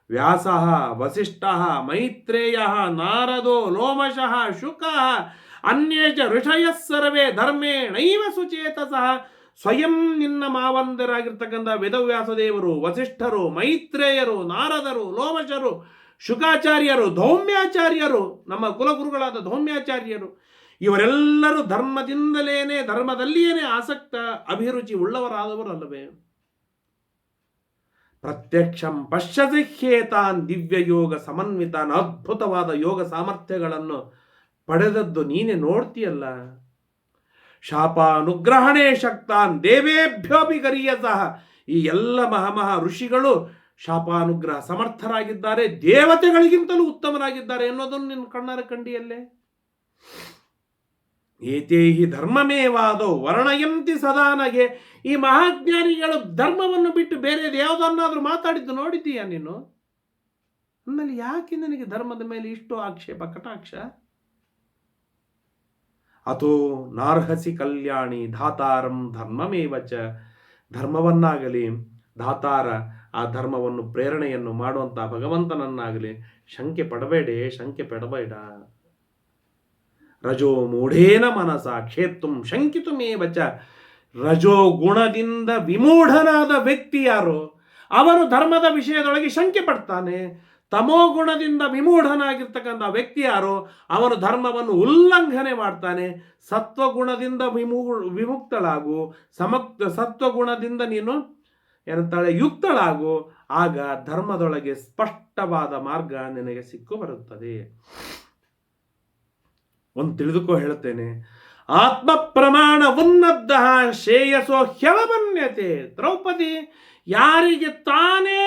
ವ್ಯಾಸಃ ವಸಿಷ್ಠಃ ಮೈತ್ರೇಯಃ ನಾರದೋ ಲೋಮಶಃ ಶುಕಃ ಅನ್ಯೇ ಚ ಋಷಯಃ ಸರ್ವೇ ಧರ್ಮೇಣೈವ ಸುಚೇತಸಃ. ಸ್ವಯಂ ನಿನ್ನ ಮಾವಂದರಾಗಿರ್ತಕ್ಕಂಥ ವೇದವ್ಯಾಸದೇವರು, ವಸಿಷ್ಠರು, ಮೈತ್ರೇಯರು, ನಾರದರು, ಲೋಮಶರು, ಶುಕಾಚಾರ್ಯರು, ಧೌಮ್ಯಾಚಾರ್ಯರು, ನಮ್ಮ ಕುಲಗುರುಗಳಾದ ಧೌಮ್ಯಾಚಾರ್ಯರು, ಇವರೆಲ್ಲರೂ ಧರ್ಮದಲ್ಲಿಯೇನೆ ಆಸಕ್ತ ಅಭಿರುಚಿ ಉಳ್ಳವರಾದವರು ಅಲ್ಲವೇ? ಪ್ರತ್ಯಕ್ಷಂ ಪಶ್ಯಸಿ ಹ್ಯೇತಾನ್ ದಿವ್ಯಯೋಗ ಸಮನ್ವಿತಾನ್, ಅದ್ಭುತವಾದ ಯೋಗ ಸಾಮರ್ಥ್ಯಗಳನ್ನು ಪಡೆದದ್ದು ನೀನೆ ನೋಡ್ತೀಯಲ್ಲ. ಶಾಪಾನುಗ್ರಹಣೆ ಶಕ್ತಾನ್ ದೇವೇಭ್ಯೋಪಿ ಗರೀಯಸಃ, ಈ ಎಲ್ಲ ಮಹಾಮಹಾ ಋಷಿಗಳು ಶಾಪಾನುಗ್ರಹ ಸಮರ್ಥರಾಗಿದ್ದಾರೆ, ದೇವತೆಗಳಿಗಿಂತಲೂ ಉತ್ತಮರಾಗಿದ್ದಾರೆ ಎನ್ನುವುದನ್ನು ನಿನ್ನ ಕಣ್ಣಾರ ಕಂಡಿಯಲ್ಲೇ. ಏತೇಹಿ ಧರ್ಮಮೇವಾದೋ ವರ್ಣಯಂತಿ ಸದಾನಗೆ, ಈ ಮಹಾಜ್ಞಾನಿಗಳು ಧರ್ಮವನ್ನು ಬಿಟ್ಟು ಬೇರೆ ಯಾವುದನ್ನಾದ್ರೂ ಮಾತಾಡಿದ್ದು ನೋಡಿದ್ದೀಯಾ ನೀನು? ಅಂದಮೇಲೆ ಯಾಕೆ ನನಗೆ ಧರ್ಮದ ಮೇಲೆ ಇಷ್ಟು ಆಕ್ಷೇಪ ಕಟಾಕ್ಷ? ಅಥೋ ನಾರ್ಹಸಿ ಕಲ್ಯಾಣಿ ಧಾತಾರಂ ಧರ್ಮಮೇವಚ, ಧರ್ಮವನ್ನಾಗಲಿ ಧಾತಾರ ಆ ಧರ್ಮವನ್ನು ಪ್ರೇರಣೆಯನ್ನು ಮಾಡುವಂಥ ಭಗವಂತನನ್ನಾಗಲಿ ಶಂಕೆ ಪಡಬೇಡ. ರಜೋ ಮೂಢೇನ ಮನಸ ಕ್ಷೇಪ್ತುಂ ಶಂಕಿತುಮೇವಚ, ರಜೋ ಗುಣದಿಂದ ವಿಮೂಢನಾದ ವ್ಯಕ್ತಿ ಯಾರು ಅವನು ಧರ್ಮದ ವಿಷಯದೊಳಗೆ ಶಂಕೆ ಪಡ್ತಾನೆ. ತಮೋ ಗುಣದಿಂದ ವಿಮೂಢನಾಗಿರ್ತಕ್ಕಂಥ ವ್ಯಕ್ತಿ ಯಾರು ಅವನು ಧರ್ಮವನ್ನು ಉಲ್ಲಂಘನೆ ಮಾಡ್ತಾನೆ. ಸತ್ವಗುಣದಿಂದ ವಿಮುಕ್ತಳಾಗು, ಸತ್ವಗುಣದಿಂದ ನೀನು ಏನಂತಾಳೆ ಯುಕ್ತಳಾಗು, ಆಗ ಧರ್ಮದೊಳಗೆ ಸ್ಪಷ್ಟವಾದ ಮಾರ್ಗ ನಿನಗೆ ಸಿಕ್ಕು ಬರುತ್ತದೆ. ಒಂದು ತಿಳಿದುಕೋ ಹೇಳುತ್ತೇನೆ, ಆತ್ಮ ಪ್ರಮಾಣ ಉನ್ನದ್ದ ಶ್ರೇಯಸೋ ಹ್ಯವಮನ್ಯತೆ. ದ್ರೌಪದಿ ಯಾರಿಗೆ ತಾನೇ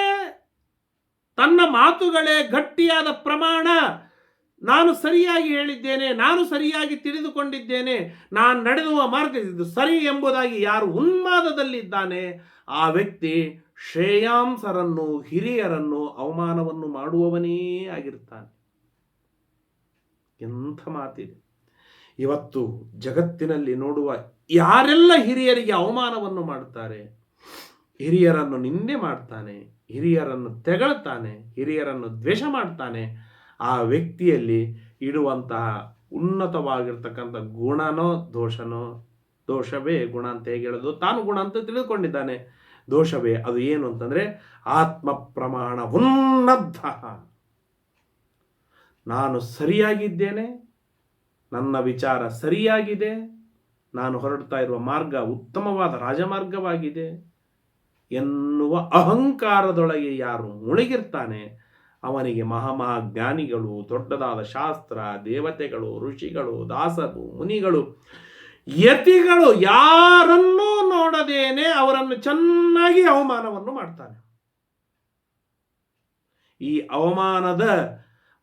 ತನ್ನ ಮಾತುಗಳೇ ಗಟ್ಟಿಯಾದ ಪ್ರಮಾಣ, ನಾನು ಸರಿಯಾಗಿ ಹೇಳಿದ್ದೇನೆ, ನಾನು ಸರಿಯಾಗಿ ತಿಳಿದುಕೊಂಡಿದ್ದೇನೆ, ನಾನು ನಡೆದುವ ಮಾರ್ಗ ಇದು ಸರಿ ಎಂಬುದಾಗಿ ಯಾರು ಉನ್ಮಾದದಲ್ಲಿದ್ದಾನೆ ಆ ವ್ಯಕ್ತಿ ಶ್ರೇಯಾಂಸರನ್ನು ಹಿರಿಯರನ್ನು ಅವಮಾನವನ್ನು ಮಾಡುವವನೇ ಆಗಿರ್ತಾನೆ. ಎಂಥ ಮಾತಿದೆ! ಇವತ್ತು ಜಗತ್ತಿನಲ್ಲಿ ನೋಡುವ ಯಾರೆಲ್ಲ ಹಿರಿಯರಿಗೆ ಅವಮಾನವನ್ನು ಮಾಡುತ್ತಾರೆ, ಹಿರಿಯರನ್ನು ನಿಂದೆ ಮಾಡ್ತಾನೆ, ಹಿರಿಯರನ್ನು ತೆಗಳ್ತಾನೆ, ಹಿರಿಯರನ್ನು ದ್ವೇಷ ಮಾಡ್ತಾನೆ, ಆ ವ್ಯಕ್ತಿಯಲ್ಲಿ ಇಡುವಂತಹ ಉನ್ನತವಾಗಿರ್ತಕ್ಕಂಥ ಗುಣನೋ ದೋಷನೋ, ದೋಷವೇ ಗುಣ ಅಂತ ಹೇಗೆ ಹೇಳೋದು, ತಾನು ಗುಣ ಅಂತ ತಿಳಿದುಕೊಂಡಿದ್ದಾನೆ, ದೋಷವೇ ಅದು ಏನು ಅಂತಂದರೆ ಆತ್ಮ ಪ್ರಮಾಣ ಉನ್ನದ್ಧ. ನಾನು ಸರಿಯಾಗಿದ್ದೇನೆ, ನನ್ನ ವಿಚಾರ ಸರಿಯಾಗಿದೆ, ನಾನು ಹೊರಡ್ತಾ ಇರುವ ಮಾರ್ಗ ಉತ್ತಮವಾದ ರಾಜಮಾರ್ಗವಾಗಿದೆ ಎನ್ನುವ ಅಹಂಕಾರದೊಳಗೆ ಯಾರು ಮುಳುಗಿರ್ತಾನೆ ಅವನಿಗೆ ಮಹಾಮಹಾಜ್ಞಾನಿಗಳು, ದೊಡ್ಡದಾದ ಶಾಸ್ತ್ರ, ದೇವತೆಗಳು, ಋಷಿಗಳು, ದಾಸರು, ಮುನಿಗಳು, ಯತಿಗಳು ಯಾರನ್ನೂ ನೋಡದೇನೆ ಅವರನ್ನು ಚೆನ್ನಾಗಿ ಅವಮಾನವನ್ನು ಮಾಡ್ತಾನೆ. ಈ ಅವಮಾನದ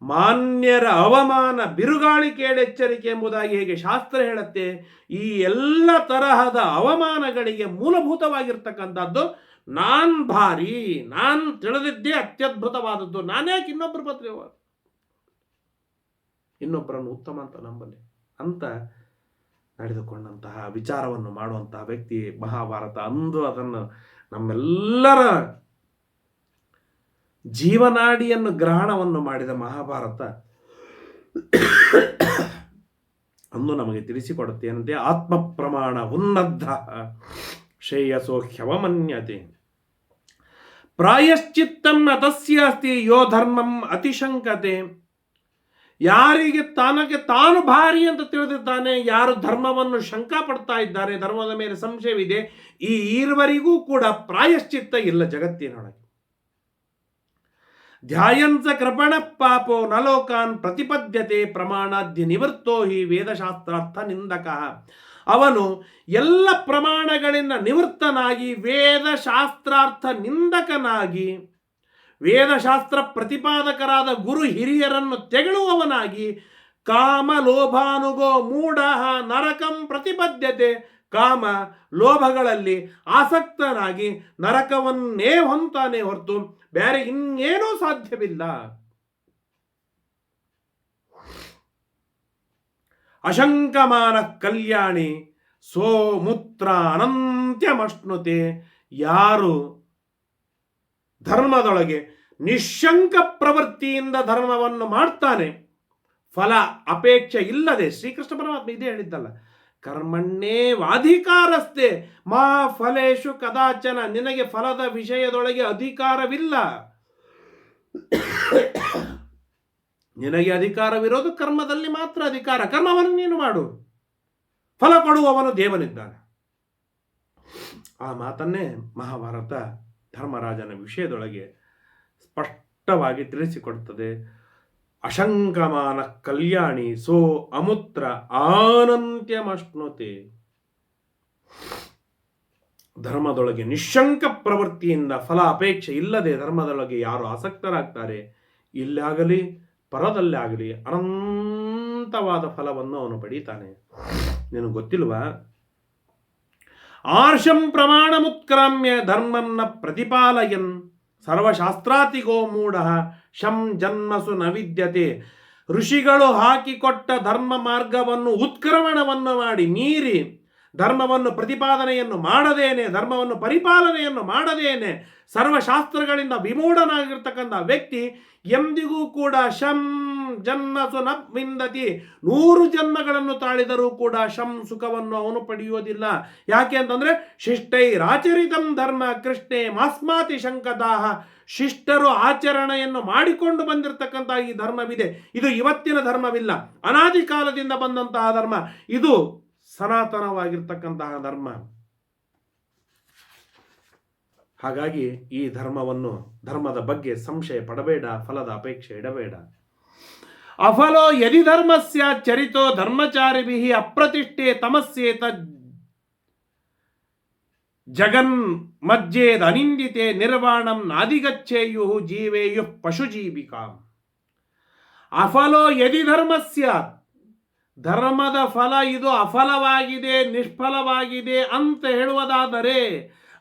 ಮಾನ್ಯರ ಅವಮಾನ ಬಿರುಗಾಳಿ ಕೇಳೆಚ್ಚರಿಕೆ ಎಂಬುದಾಗಿ ಹೇಗೆ ಶಾಸ್ತ್ರ ಹೇಳುತ್ತೆ, ಈ ಎಲ್ಲ ತರಹದ ಅವಮಾನಗಳಿಗೆ ಮೂಲಭೂತವಾಗಿರ್ತಕ್ಕಂಥದ್ದು ನಾನ್ ಭಾರಿ, ನಾನು ತಿಳಿದಿದ್ದೇ ಅತ್ಯದ್ಭುತವಾದದ್ದು, ನಾನ್ಯಾಕೆ ಇನ್ನೊಬ್ಬರ ಪತ್ರ ಇನ್ನೊಬ್ಬರನ್ನು ಉತ್ತಮ ಅಂತ ನಂಬಲಿ ಅಂತ ನಡೆದುಕೊಂಡಂತಹ ವಿಚಾರವನ್ನು ಮಾಡುವಂತಹ ವ್ಯಕ್ತಿ ಮಹಾಭಾರತ. ಅಂದು ಅದನ್ನು ನಮ್ಮೆಲ್ಲರ ಜೀವನಾಡಿಯನ್ನು ಗ್ರಹಣವನ್ನು ಮಾಡಿದ ಮಹಾಭಾರತ ಅಂದು ನಮಗೆ ತಿಳಿಸಿಕೊಡುತ್ತೆ ಏನಂತೆ, ಆತ್ಮ ಪ್ರಮಾಣ ಉನ್ನದ್ಧ ಶ್ರೇಯಸೋ ಹ್ಯವಮನ್ಯತೆ ಪ್ರಾಯಶ್ಚಿತ್ತಂ ನ ತಸ್ಯ ಅಸ್ತಿ ಯೋ ಧರ್ಮಂ ಅತಿಶಂಕತೆ. ಯಾರಿಗೆ ತಾನು ಭಾರಿ ಅಂತ ತಿಳಿದಿದ್ದಾನೆ, ಯಾರು ಧರ್ಮವನ್ನು ಶಂಕಾ ಪಡ್ತಾ ಇದ್ದಾರೆ, ಧರ್ಮದ ಮೇಲೆ ಸಂಶಯವಿದೆ, ಈ ಈರ್ವರಿಗೂ ಕೂಡ ಪ್ರಾಯಶ್ಚಿತ್ತ ಇಲ್ಲ ಜಗತ್ತಿನೊಳಗೆ. ಧ್ಯಾಯಂಸ ಕೃಪಣ ಪಾಪೋ ನಲೋಕಾನ್ ಪ್ರತಿಪದ್ಯತೆ ಪ್ರಮಾಣಾದ್ಯ ನಿವೃತ್ತೋ ಹಿ ವೇದಶಾಸ್ತ್ರಾರ್ಥ ನಿಂದಕ. ಅವನು ಎಲ್ಲ ಪ್ರಮಾಣಗಳಿಂದ ನಿವೃತ್ತನಾಗಿ ವೇದಶಾಸ್ತ್ರಾರ್ಥ ನಿಂದಕನಾಗಿ, ವೇದಶಾಸ್ತ್ರ ಪ್ರತಿಪಾದಕರಾದ ಗುರು ಹಿರಿಯರನ್ನು ತೆಗಳುವವನಾಗಿ, ಕಾಮ ಲೋಭಾನುಗೋ ಮೂಢ ನರಕಂ ಪ್ರತಿಪದ್ಯತೆ, ಕಾಮ ಲೋಭಗಳಲ್ಲಿ ಆಸಕ್ತನಾಗಿ ನರಕವನ್ನೇ ಹೊಂತಾನೆ ಹೊರತು ಬೇರೆ ಇನ್ನೇನೂ ಸಾಧ್ಯವಿಲ್ಲ. ಅಶಂಕಮಾನ ಕಲ್ಯಾಣಿ ಸೋಮೂತ್ರ ಅನಂತ್ಯಮಶ್ನುತೆ. ಯಾರು ಧರ್ಮದೊಳಗೆ ನಿಶ್ಶಂಕ ಪ್ರವೃತ್ತಿಯಿಂದ ಧರ್ಮವನ್ನು ಮಾಡ್ತಾನೆ, ಫಲ ಅಪೇಕ್ಷೆ ಇಲ್ಲದೆ, ಶ್ರೀಕೃಷ್ಣ ಪರಮಾತ್ಮ ಇದೇ ಹೇಳಿದ್ದಲ್ಲ, ಕರ್ಮಣ್ಣೇವಾಧಿಕಾರಸ್ಥೆ ಮಾ ಫಲೇಶು ಕದಾಚನ, ನಿನಗೆ ಫಲದ ವಿಷಯದೊಳಗೆ ಅಧಿಕಾರವಿಲ್ಲ. ನಿನಗೆ ಅಧಿಕಾರವಿರೋದು ಕರ್ಮದಲ್ಲಿ ಮಾತ್ರ ಅಧಿಕಾರ. ಕರ್ಮವನ್ನು ನೀನು ಮಾಡು, ಫಲ ಕೊಡುವವನು ದೇವನಿದ್ದಾನೆ. ಆ ಮಾತನ್ನೇ ಮಹಾಭಾರತ ಧರ್ಮರಾಜನ ವಿಷಯದೊಳಗೆ ಸ್ಪಷ್ಟವಾಗಿ ತಿಳಿಸಿಕೊಡುತ್ತದೆ. ಅಶಂಕಮಾನ ಕಲ್ಯಾಣಿ ಸೋ ಅಮುತ್ರ ಆನಂತ್ಯಮಶ್ನುತೆ. ಧರ್ಮದೊಳಗೆ ನಿಶ್ಶಂಕ ಪ್ರವೃತ್ತಿಯಿಂದ ಫಲ ಅಪೇಕ್ಷೆ ಇಲ್ಲದೆ ಧರ್ಮದೊಳಗೆ ಯಾರು ಆಸಕ್ತರಾಗ್ತಾರೆ, ಇಲ್ಲಾಗಲಿ ಪರದಲ್ಲೇ ಆಗಲಿ ಅನಂತವಾದ ಫಲವನ್ನು ಅವನು ಪಡೀತಾನೆ. ನಿನಗೆ ಗೊತ್ತಿಲ್ವಾ, ಆರ್ಷಂ ಪ್ರಮಾಣ ಮುತ್ಕ್ರಾಮ್ಯ ಧರ್ಮನ್ನ ಪ್ರತಿಪಾಲಯನ್ ಸರ್ವಶಾಸ್ತ್ರಾತಿಗೋ ಮೂಢ ಶಂ ಜನ್ಮಸು ನ ವಿದ್ಯತೆ. ಋಷಿಗಳು ಹಾಕಿಕೊಟ್ಟ ಧರ್ಮ ಮಾರ್ಗವನ್ನು ಉತ್ಕ್ರಮಣವನ್ನು ಮಾಡಿ ಮೀರಿ ಧರ್ಮವನ್ನು ಪ್ರತಿಪಾದನೆಯನ್ನು ಮಾಡದೇನೆ, ಧರ್ಮವನ್ನು ಪರಿಪಾಲನೆಯನ್ನು ಮಾಡದೇನೆ ಸರ್ವಶಾಸ್ತ್ರಗಳಿಂದ ವಿಮೂಢನಾಗಿರ್ತಕ್ಕಂಥ ವ್ಯಕ್ತಿ ಎಂದಿಗೂ ಕೂಡ ಶಂ ಜನ್ಮಸು ನ ವಿಂದತಿ, 100 ಜನ್ಮಗಳನ್ನು ತಾಳಿದರೂ ಕೂಡ ಶಂ ಸುಖವನ್ನು ಅವನು ಪಡೆಯುವುದಿಲ್ಲ. ಯಾಕೆ ಅಂತಂದ್ರೆ ಶಿಷ್ಟೈರಾಚರಿತಂ ಧರ್ಮ ಕೃಷ್ಣೇ ಮಾಸ್ಮಾತಿ ಶಂಕದಾಹ. ಶಿಷ್ಟರು ಆಚರಣೆಯನ್ನು ಮಾಡಿಕೊಂಡು ಬಂದಿರತಕ್ಕಂತಹ ಈ ಧರ್ಮವಿದೆ. ಇದು ಇವತ್ತಿನ ಧರ್ಮವಿಲ್ಲ, ಅನಾದಿ ಕಾಲದಿಂದ ಬಂದಂತಹ ಧರ್ಮ. ಇದು ಸನಾತನವಾಗಿರ್ತಕ್ಕಂತಹ ಧರ್ಮ. ಹಾಗಾಗಿ ಈ ಧರ್ಮದ ಬಗ್ಗೆ ಸಂಶಯ ಪಡಬೇಡ, ಫಲದ ಅಪೇಕ್ಷೆ ಇಡಬೇಡ. ಅಫಲೋ ಯದಿ ಧರ್ಮಸ್ಯ ಚರಿತೋ ಧರ್ಮಚಾರಿಭಿಃ ಅಪ್ರತಿಷ್ಠೆ ತಮಸ್ಯೇತ ಜಗನ್ ಮಜ್ಜೇದ್ ಅನಿಂದಿತೆ ನಿರ್ವಾಣಂ ನಾದಿಗಚ್ಚೇಯು ಜೀವೇಯು ಪಶುಜೀವಿಕಾಂ. ಅಫಲೋ ಯದಿ ಧರ್ಮಸ್ಯ, ಧರ್ಮದ ಫಲ ಇದು ಅಫಲವಾಗಿದೆ, ನಿಷ್ಫಲವಾಗಿದೆ ಅಂತ ಹೇಳುವುದಾದರೆ,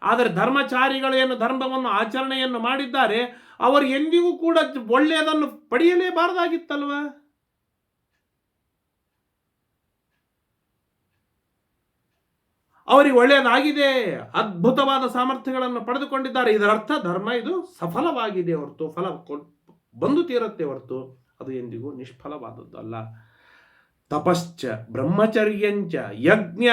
ಆದರೆ ಧರ್ಮಚಾರಿಗಳು ಏನು ಧರ್ಮವನ್ನು ಆಚರಣೆಯನ್ನು ಮಾಡಿದ್ದಾರೆ, ಅವರು ಎಂದಿಗೂ ಕೂಡ ಒಳ್ಳೆಯದನ್ನು ಪಡೆಯಲೇಬಾರದಾಗಿತ್ತಲ್ವ? ಅವರಿಗೆ ಒಳ್ಳೆಯದಾಗಿದೆ, ಅದ್ಭುತವಾದ ಸಾಮರ್ಥ್ಯಗಳನ್ನು ಪಡೆದುಕೊಂಡಿದ್ದಾರೆ. ಇದರರ್ಥ ಧರ್ಮ ಇದು ಸಫಲವಾಗಿದೆ ಹೊರತು, ಫಲ ಬಂದು ತೀರುತ್ತೆ ಹೊರತು ಅದು ಎಂದಿಗೂ ನಿಷ್ಫಲವಾದದ್ದಲ್ಲ. ತಪಶ್ಚ ಬ್ರಹ್ಮಚರ್ಯಂಚ ಯಜ್ಞ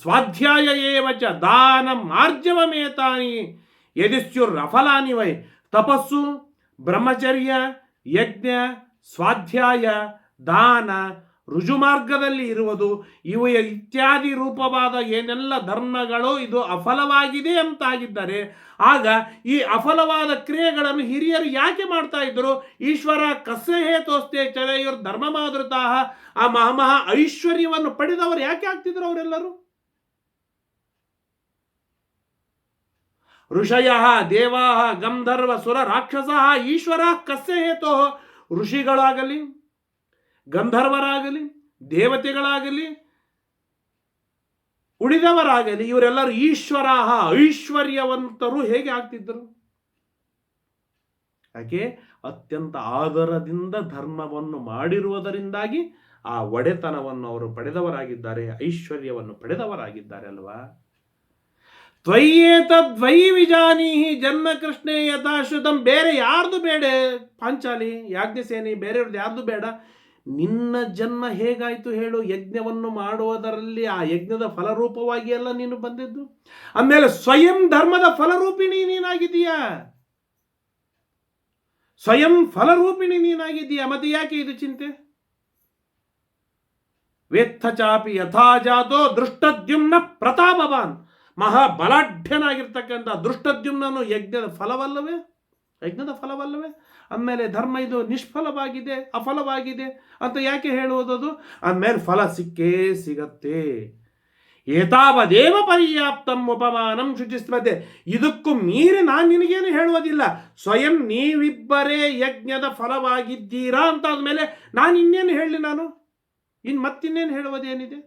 ಸ್ವಾಧ್ಯಾಯ ಏವಚ ದಾನಂ ಆರ್ಜವಮೇತಾನಿ ಯದಿಸ್ಯುರಫಲಾನಿ ವೈ. ತಪಸ್ಸು, ಬ್ರಹ್ಮಚರ್ಯ, ಯಜ್ಞ, ಸ್ವಾಧ್ಯಾಯ, ದಾನ, ರುಜುಮಾರ್ಗದಲ್ಲಿ ಇರುವುದು, ಇವು ಇತ್ಯಾದಿ ರೂಪವಾದ ಏನೆಲ್ಲ ಧರ್ಮಗಳು ಇದು ಅಫಲವಾಗಿದೆ ಅಂತಾಗಿದ್ದರೆ, ಆಗ ಈ ಅಫಲವಾದ ಕ್ರಿಯೆಗಳನ್ನು ಹಿರಿಯರು ಯಾಕೆ ಮಾಡ್ತಾ ಇದ್ರು? ಈಶ್ವರ ಕಸ್ಯ ಹೇತೋಸ್ತೆ ಚಲೆಯುರ್ ಧರ್ಮ ಮಾದೃತಾಹ. ಆ ಮಹಾ ಐಶ್ವರ್ಯವನ್ನು ಪಡೆದವರು ಯಾಕೆ ಆಗ್ತಿದ್ರು ಅವರೆಲ್ಲರೂ? ಋಷಯಃ ದೇವಾಃ ಗಂಧರ್ವ ಸುರ ರಾಕ್ಷಸಃ ಈಶ್ವರ ಕಸ್ಯ ಹೇತೋ. ಋಷಿಗಳಾಗಲಿ, ಗಂಧರ್ವರಾಗಲಿ, ದೇವತೆಗಳಾಗಲಿ, ಉಳಿದವರಾಗಲಿ, ಇವರೆಲ್ಲರೂ ಈಶ್ವರಾಹ ಐಶ್ವರ್ಯವಂತರು ಹೇಗೆ ಆಗ್ತಿದ್ದರು? ಯಾಕೆ? ಅತ್ಯಂತ ಆದರದಿಂದ ಧರ್ಮವನ್ನು ಮಾಡಿರುವುದರಿಂದಾಗಿ ಆ ಒಡೆತನವನ್ನು ಅವರು ಪಡೆದವರಾಗಿದ್ದಾರೆ, ಐಶ್ವರ್ಯವನ್ನು ಪಡೆದವರಾಗಿದ್ದಾರೆ ಅಲ್ವಾ? ತ್ವಯ್ಯೇತದ್ವೈ ವಿಜಾನೀಹಿ ಜನ್ಮ ಕೃಷ್ಣೇ ಯಥಾಶ್ರುತಂ. ಬೇರೆ ಯಾರ್ದು ಬೇಡ, ಪಾಂಚಾಲಿ, ಯಾಜ್ಞಸೇನಿ, ಬೇರೆಯವ್ರದ್ದು ಯಾರ್ದು ಬೇಡ. ನಿನ್ನ ಜನ್ಮ ಹೇಗಾಯ್ತು ಹೇಳು? ಯಜ್ಞವನ್ನು ಮಾಡುವುದರಲ್ಲಿ ಆ ಯಜ್ಞದ ಫಲರೂಪವಾಗಿ ಅಲ್ಲ ನೀನು ಬಂದಿದ್ದು. ಆಮೇಲೆ ಸ್ವಯಂ ಧರ್ಮದ ಫಲರೂಪಿಣಿ ನೀನಾಗಿದೀಯಾ, ಸ್ವಯಂ ಫಲರೂಪಿಣಿ ನೀನಾಗಿದೀಯಾ. ಮತ್ತೆ ಯಾಕೆ ಇದು ಚಿಂತೆ? ವೇತ್ಥ ಚಾಪಿ ಯಥಾಜಾತೋ ದೃಷ್ಟದ್ಯುಮ್ನ ಪ್ರತಾಪವಾನ್. ಮಹಾಬಲಾಢ್ಯನಾಗಿರ್ತಕ್ಕಂಥ ದೃಷ್ಟದ್ಯುಮ್ನನು ಯಜ್ಞದ ಫಲವಲ್ಲವೇ? ಯಜ್ಞದ ಫಲವಲ್ಲವೇ? ಆಮೇಲೆ ಧರ್ಮ ಇದು ನಿಷ್ಫಲವಾಗಿದೆ, ಅಫಲವಾಗಿದೆ ಅಂತ ಯಾಕೆ ಹೇಳುವುದದು? ಆಮೇಲೆ ಫಲ ಸಿಕ್ಕೇ ಸಿಗತ್ತೆ. ಏತಾವದೇವ ಪರ್ಯಾಪ್ತಂ ಉಪಮಾನಂ ಶುಚಿಸ್ಮತೆ. ಇದಕ್ಕೂ ಮೀರಿ ನಾನು ನಿನಗೇನು ಹೇಳುವುದಿಲ್ಲ. ಸ್ವಯಂ ನೀವಿಬ್ಬರೇ ಯಜ್ಞದ ಫಲವಾಗಿದ್ದೀರಾ ಅಂತ ಆದ್ಮೇಲೆ ನಾನು ಇನ್ನೇನು ಹೇಳಲಿ? ನಾನು ಮತ್ತಿನ್ನೇನು ಹೇಳುವುದೇನಿದೆ?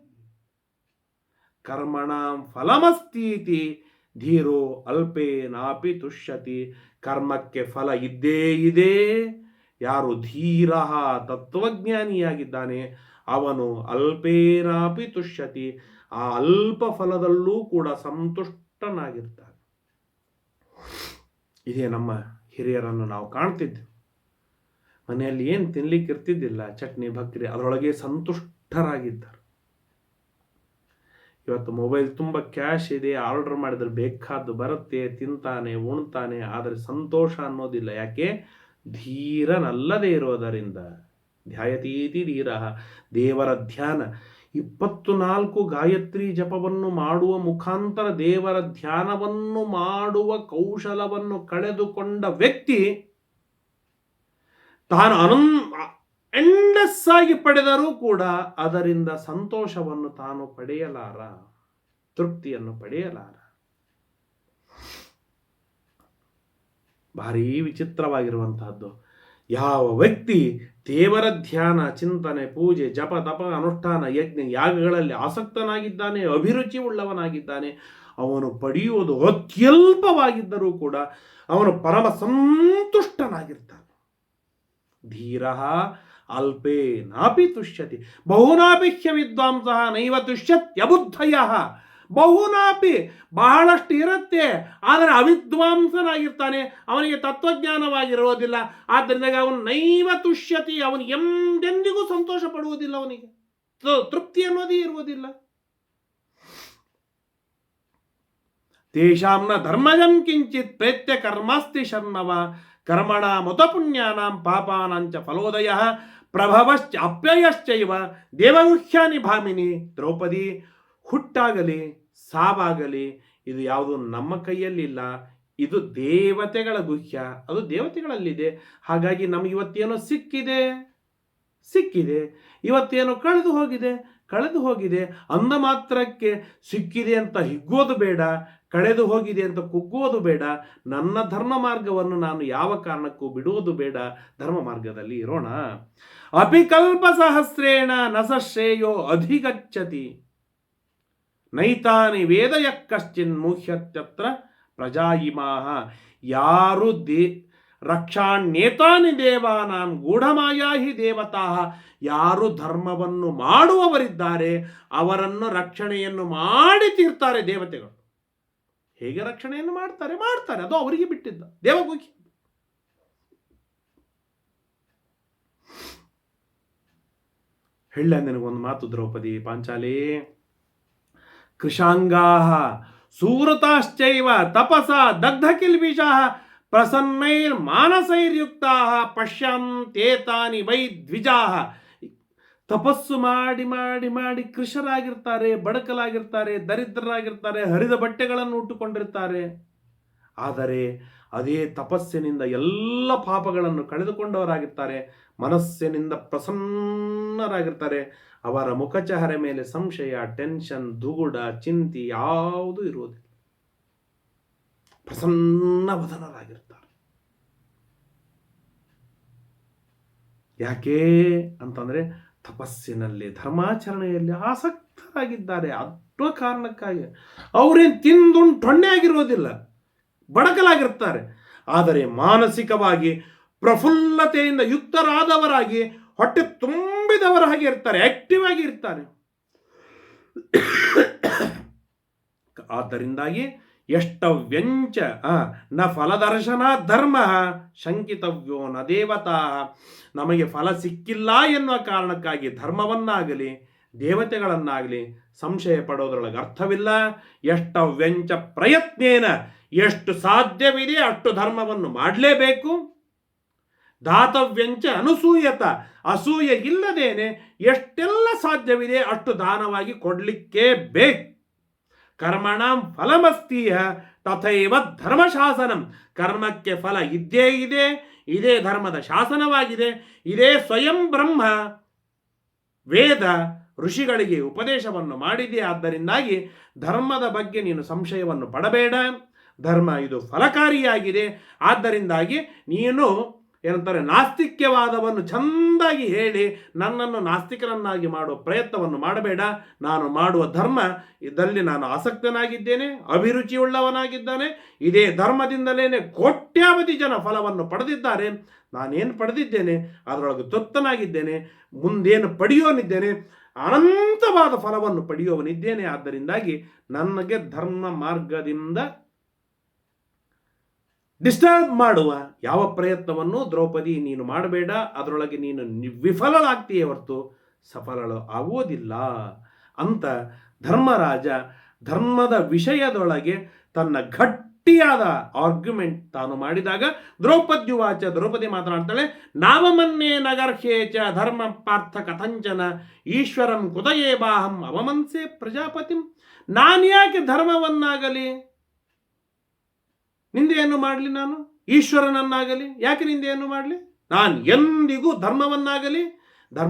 ಕರ್ಮಣಾಂ ಫಲಮಸ್ತೀತಿ ಧೀರೋ ಅಲ್ಪೇನಾಪಿ ತುಷ್ಯತಿ. ಕರ್ಮಕ್ಕೆ ಫಲ ಇದ್ದೇ ಇದೆ. ಯಾರು ಧೀರ ತತ್ವಜ್ಞಾನಿಯಾಗಿದ್ದಾನೆ ಅವನು ಅಲ್ಪೇನಾಪಿ ತುಷ್ಯತಿ, ಆ ಅಲ್ಪ ಫಲದಲ್ಲೂ ಕೂಡ ಸಂತುಷ್ಟನಾಗಿರ್ತಾನೆ. ಇದೇ ನಮ್ಮ ಹಿರಿಯರನ್ನು ನಾವು ಕಾಣ್ತಿದ್ವಿ. ಮನೆಯಲ್ಲಿ ಏನು ತಿನ್ಲಿಕ್ಕೆ ಇರ್ತಿದ್ದಿಲ್ಲ, ಚಟ್ನಿ ಭಕ್ರಿ, ಅದರೊಳಗೆ ಸಂತುಷ್ಟರಾಗಿದ್ದರು. ಇವತ್ತು ಮೊಬೈಲ್ ತುಂಬ ಕ್ಯಾಶ್ ಇದೆ, ಆರ್ಡರ್ ಮಾಡಿದ್ರೆ ಬೇಕಾದ್ದು ಬರುತ್ತೆ, ತಿಂತಾನೆ ಉಣ್ತಾನೆ, ಆದರೆ ಸಂತೋಷ ಅನ್ನೋದಿಲ್ಲ. ಯಾಕೆ? ಧೀರನಲ್ಲದೆ ಇರೋದರಿಂದ. ಧ್ಯಾಯತೀತಿ ಧೀರ, ದೇವರ ಧ್ಯಾನ. 24 ಗಾಯತ್ರಿ ಜಪವನ್ನು ಮಾಡುವ ಮುಖಾಂತರ ದೇವರ ಧ್ಯಾನವನ್ನು ಮಾಡುವ ಕೌಶಲವನ್ನು ಕಳೆದುಕೊಂಡ ವ್ಯಕ್ತಿ ತಾನು ಎಂಡಸ್ ಆಗಿ ಪಡೆದರೂ ಕೂಡ ಅದರಿಂದ ಸಂತೋಷವನ್ನು ತಾನು ಪಡೆಯಲಾರ, ತೃಪ್ತಿಯನ್ನು ಪಡೆಯಲಾರ. ಭಾರೀ ವಿಚಿತ್ರವಾಗಿರುವಂತಹದ್ದು. ಯಾವ ವ್ಯಕ್ತಿ ದೇವರ ಧ್ಯಾನ, ಚಿಂತನೆ, ಪೂಜೆ, ಜಪ, ತಪ, ಅನುಷ್ಠಾನ, ಯಜ್ಞ, ಯಾಗಗಳಲ್ಲಿ ಆಸಕ್ತನಾಗಿದ್ದಾನೆ, ಅಭಿರುಚಿ ಉಳ್ಳವನಾಗಿದ್ದಾನೆ, ಅವನು ಪಡೆಯುವುದು ಅತ್ಯಲ್ಪವಾಗಿದ್ದರೂ ಕೂಡ ಅವನು ಪರಮ ಸಂತುಷ್ಟನಾಗಿರ್ತಾನೆ. ಧೀರ ಅಲ್ಪೇ ನಾಪಿ ತುಷ್ಯತಿ ಬಹುನಾಪಿಹ್ಯ ವಿದ್ವಾಂಸ ನೈವ ತುಷ್ಯತ್ಯಬುದ್ಧಯ. ಬಹುನಾಪಿ, ಬಹಳಷ್ಟು ಇರುತ್ತೆ, ಆದರೆ ಅವಿದ್ವಾಂಸನಾಗಿರ್ತಾನೆ, ಅವನಿಗೆ ತತ್ವಜ್ಞಾನವಾಗಿರುವುದಿಲ್ಲ. ಆದ್ದರಿಂದ ಅವನು ನೈವ ತುಷ್ಯತಿ, ಅವನು ಎಂದೆಂದಿಗೂ ಸಂತೋಷ ಪಡುವುದಿಲ್ಲ, ಅವನಿಗೆ ತೃಪ್ತಿ ಅನ್ನೋದೇ ಇರುವುದಿಲ್ಲ. ತೇಷಾಂನ ಧರ್ಮಜಂ ಕಿಂಚಿತ್ ಪ್ರೇತ್ಯ ಕರ್ಮಾಸ್ತಿ ಶರ್ಮವ ಕರ್ಮಣ ಮತ ಪುಣ್ಯಾನಾಂ ಪಾಪಾನಾಂಚ ಫಲೋದಯ ಪ್ರಭವಶ್ಚ ಅಪ್ಯಯಶ್ಚೈವ ದೇವಗುಹ್ಯಾನಿ ಭಾಮಿನಿ. ದ್ರೌಪದಿ, ಹುಟ್ಟಾಗಲಿ ಸಾವಾಗಲಿ ಇದು ಯಾವುದು ನಮ್ಮ ಕೈಯಲ್ಲಿಲ್ಲ, ಇದು ದೇವತೆಗಳ ಗುಹ್ಯ, ಅದು ದೇವತೆಗಳಲ್ಲಿದೆ. ಹಾಗಾಗಿ ನಮಗೆ ಇವತ್ತೇನೋ ಸಿಕ್ಕಿದೆ, ಇವತ್ತೇನೋ ಕಳೆದು ಹೋಗಿದೆ ಅಂದ ಮಾತ್ರಕ್ಕೆ ಸಿಕ್ಕಿದೆ ಅಂತ ಹಿಗ್ಗೋದು ಬೇಡ, ಕಳೆದು ಹೋಗಿದೆ ಅಂತ ಕುಗ್ಗೋದು ಬೇಡ. ನನ್ನ ಧರ್ಮ ಮಾರ್ಗವನ್ನು ನಾನು ಯಾವ ಕಾರಣಕ್ಕೂ ಬಿಡುವುದು ಬೇಡ, ಧರ್ಮ ಮಾರ್ಗದಲ್ಲಿ ಇರೋಣ. ಅಪಿಕಲ್ಪ ಸಹಸ್ರೇಣ ನಸ ಶ್ರೇಯೋ ಅಧಿಗಚ್ಚತಿ ನೈತಾನಿ ವೇದಯ ಕಶ್ಚಿನ್ ಮುಹ್ಯತ್ಯತ್ರ ಪ್ರಜಾಯಿಮಾಹ. ಯಾರು ರಕ್ಷಾಣ್ಯೇತಾನಿ ದೇವಾನಾಂ ಗೂಢಮಾಯಾ ಹಿ ದೇವತಾ. ಯಾರು ಧರ್ಮವನ್ನು ಮಾಡುವವರಿದ್ದಾರೆ ಅವರನ್ನು ರಕ್ಷಣೆಯನ್ನು ಮಾಡಿ ತೀರ್ತಾರೆ ದೇವತೆಗಳು. ಹೇಗೆ ರಕ್ಷಣೆಯನ್ನು ಮಾಡ್ತಾರೆ, ಅದು ಅವರಿಗೆ ಬಿಟ್ಟಿದ್ದ ದೇವಗುಹ್ಯ. ಹೇಳ ನಿನಗೊಂದು ಮಾತು ದ್ರೌಪದಿ, ಪಾಂಚಾಲಿ. ಕೃಶಾಂಗಾಹ ಸೂರತಾಶ್ಚೈವ ತಪಸ ದಗ್ಧ ಕಿಲ್ಬಿಷಾಃ ಪ್ರಸನ್ನೈರ್ ಮಾನಸೈರ್ಯುಕ್ತಾಃ ಪಶ್ಯಂತೇತಾನಿ ವೈ ದ್ವಿಜಾಃ. ತಪಸ್ಸು ಮಾಡಿ ಮಾಡಿ ಮಾಡಿ ಕೃಶರಾಗಿರ್ತಾರೆ, ಬಡಕಲಾಗಿರ್ತಾರೆ, ದರಿದ್ರರಾಗಿರ್ತಾರೆ, ಹರಿದ ಬಟ್ಟೆಗಳನ್ನು ಉಟ್ಟುಕೊಂಡಿರ್ತಾರೆ. ಆದರೆ ಅದೇ ತಪಸ್ಸಿನಿಂದ ಎಲ್ಲ ಪಾಪಗಳನ್ನು ಕಳೆದುಕೊಂಡವರಾಗಿರ್ತಾರೆ, ಮನಸ್ಸಿನಿಂದ ಪ್ರಸನ್ನರಾಗಿರ್ತಾರೆ. ಅವರ ಮುಖಚಹರೆ ಮೇಲೆ ಸಂಶಯ, ಟೆನ್ಷನ್, ದುಗುಡ, ಚಿಂತೆ ಯಾವುದೂ ಇರುವುದಿಲ್ಲ. ಪ್ರಸನ್ನ ವದನರಾಗಿರ್ತಾರೆ. ಯಾಕೆ ಅಂತಂದ್ರೆ ತಪಸ್ಸಿನಲ್ಲಿ, ಧರ್ಮಾಚರಣೆಯಲ್ಲಿ ಆಸಕ್ತರಾಗಿದ್ದಾರೆ. ಅಷ್ಟೋ ಕಾರಣಕ್ಕಾಗಿ ಅವರೇನು ತಿಂದುಂಡು ಟೊಣ್ಣೆ ಆಗಿರುವುದಿಲ್ಲ, ಬಡಕಲಾಗಿರ್ತಾರೆ. ಆದರೆ ಮಾನಸಿಕವಾಗಿ ಪ್ರಫುಲ್ಲತೆಯಿಂದ ಯುಕ್ತರಾದವರಾಗಿ, ಹೊಟ್ಟೆ ತುಂಬಿದವರ ಹಾಗೆ ಇರ್ತಾರೆ, ಆಕ್ಟಿವ್ ಆಗಿ ಇರ್ತಾರೆ. ಆದ್ದರಿಂದಾಗಿ ಎಷ್ಟವ್ಯಂಚ ನ ಫಲದರ್ಶನ ಧರ್ಮ ಶಂಕಿತವ್ಯೋ ನ ದೇವತಾ. ನಮಗೆ ಫಲ ಸಿಕ್ಕಿಲ್ಲ ಎನ್ನುವ ಕಾರಣಕ್ಕಾಗಿ ಧರ್ಮವನ್ನಾಗಲಿ ದೇವತೆಗಳನ್ನಾಗಲಿ ಸಂಶಯ ಪಡೋದ್ರೊಳಗೆ ಅರ್ಥವಿಲ್ಲ. ಎಷ್ಟವ್ಯಂಚ ಪ್ರಯತ್ನೇನ, ಎಷ್ಟು ಸಾಧ್ಯವಿದೆ ಅಷ್ಟು ಧರ್ಮವನ್ನು ಮಾಡಲೇಬೇಕು. ದಾತವ್ಯಂಚ ಅನುಸೂಯತ, ಅಸೂಯೆ ಇಲ್ಲದೇನೆ ಎಷ್ಟೆಲ್ಲ ಸಾಧ್ಯವಿದೆ ಅಷ್ಟು ದಾನವಾಗಿ ಕೊಡಲಿಕ್ಕೆ ಬೇಕು. ಕರ್ಮಣಾಂ ಫಲಮಸ್ತೀಹ ತಥೈವ ಧರ್ಮಶಾಸನಂ. ಕರ್ಮಕ್ಕೆ ಫಲ ಇದ್ದೇ ಇದೆ, ಇದೇ ಧರ್ಮದ ಶಾಸನವಾಗಿದೆ, ಇದೇ ಸ್ವಯಂ ಬ್ರಹ್ಮ ವೇದ ಋಷಿಗಳಿಗೆ ಉಪದೇಶವನ್ನು ಮಾಡಿದೆ. ಆದ್ದರಿಂದಾಗಿ ಧರ್ಮದ ಬಗ್ಗೆ ನೀನು ಸಂಶಯವನ್ನು ಪಡಬೇಡ. ಧರ್ಮ ಇದು ಫಲಕಾರಿಯಾಗಿದೆ. ಆದ್ದರಿಂದಾಗಿ ನೀನು ಏನಂತಾರೆ, ನಾಸ್ತಿಕ್ಯವಾದವನ್ನು ಚಂದಾಗಿ ಹೇಳಿ ನನ್ನನ್ನು ನಾಸ್ತಿಕರನ್ನಾಗಿ ಮಾಡುವ ಪ್ರಯತ್ನವನ್ನು ಮಾಡಬೇಡ. ನಾನು ಮಾಡುವ ಧರ್ಮ ಇದರಲ್ಲಿ ನಾನು ಆಸಕ್ತನಾಗಿದ್ದೇನೆ, ಅಭಿರುಚಿಯುಳ್ಳವನಾಗಿದ್ದಾನೆ. ಇದೇ ಧರ್ಮದಿಂದಲೇ ಕೋಟ್ಯಾವಧಿ ಜನ ಫಲವನ್ನು ಪಡೆದಿದ್ದಾರೆ. ನಾನೇನು ಪಡೆದಿದ್ದೇನೆ ಅದರೊಳಗೆ ತೃಪ್ತನಾಗಿದ್ದೇನೆ. ಮುಂದೇನು ಪಡೆಯೋನಿದ್ದೇನೆ, ಅನಂತವಾದ ಫಲವನ್ನು ಪಡೆಯುವವನಿದ್ದೇನೆ. ಆದ್ದರಿಂದಾಗಿ ನನಗೆ ಧರ್ಮ ಮಾರ್ಗದಿಂದ ಡಿಸ್ಟರ್ಬ್ ಮಾಡುವ ಯಾವ ಪ್ರಯತ್ನವನ್ನು ದ್ರೌಪದಿ ನೀನು ಮಾಡಬೇಡ, ಅದರೊಳಗೆ ನೀನು ವಿಫಲಳಾಗ್ತೀಯೇ ಹೊರತು ಸಫಲಳು ಆಗುವುದಿಲ್ಲ ಅಂತ ಧರ್ಮರಾಜ ಧರ್ಮದ ವಿಷಯದೊಳಗೆ ತನ್ನ ಗಟ್ಟಿಯಾದ ಆರ್ಗ್ಯುಮೆಂಟ್ ತಾನು ಮಾಡಿದಾಗ ದ್ರೌಪದ್ಯುವಾಚ, ದ್ರೌಪದಿ ಮಾತನಾಡ್ತಾಳೆ, ನಾವಮನ್ಯೇ ನಗರ್ಹ್ಯೇಚ ಧರ್ಮ ಪಾರ್ಥ ಕಥಂಚನ ಈಶ್ವರಂ ಕುತಯೇ ಬಾಹಂ ಅವಮನ್ಸೆ ಪ್ರಜಾಪತಿಂ. ನಾನು ಯಾಕೆ ಧರ್ಮವನ್ನಾಗಲಿ ನಿಂದೆಯನ್ನು ಮಾಡಲಿ, ನಾನು ಈಶ್ವರನನ್ನಾಗಲಿ ಯಾಕೆ ನಿಂದೆಯನ್ನು ಮಾಡಲಿ? ನಾನು ಎಂದಿಗೂ ಧರ್ಮವನ್ನಾಗಲಿ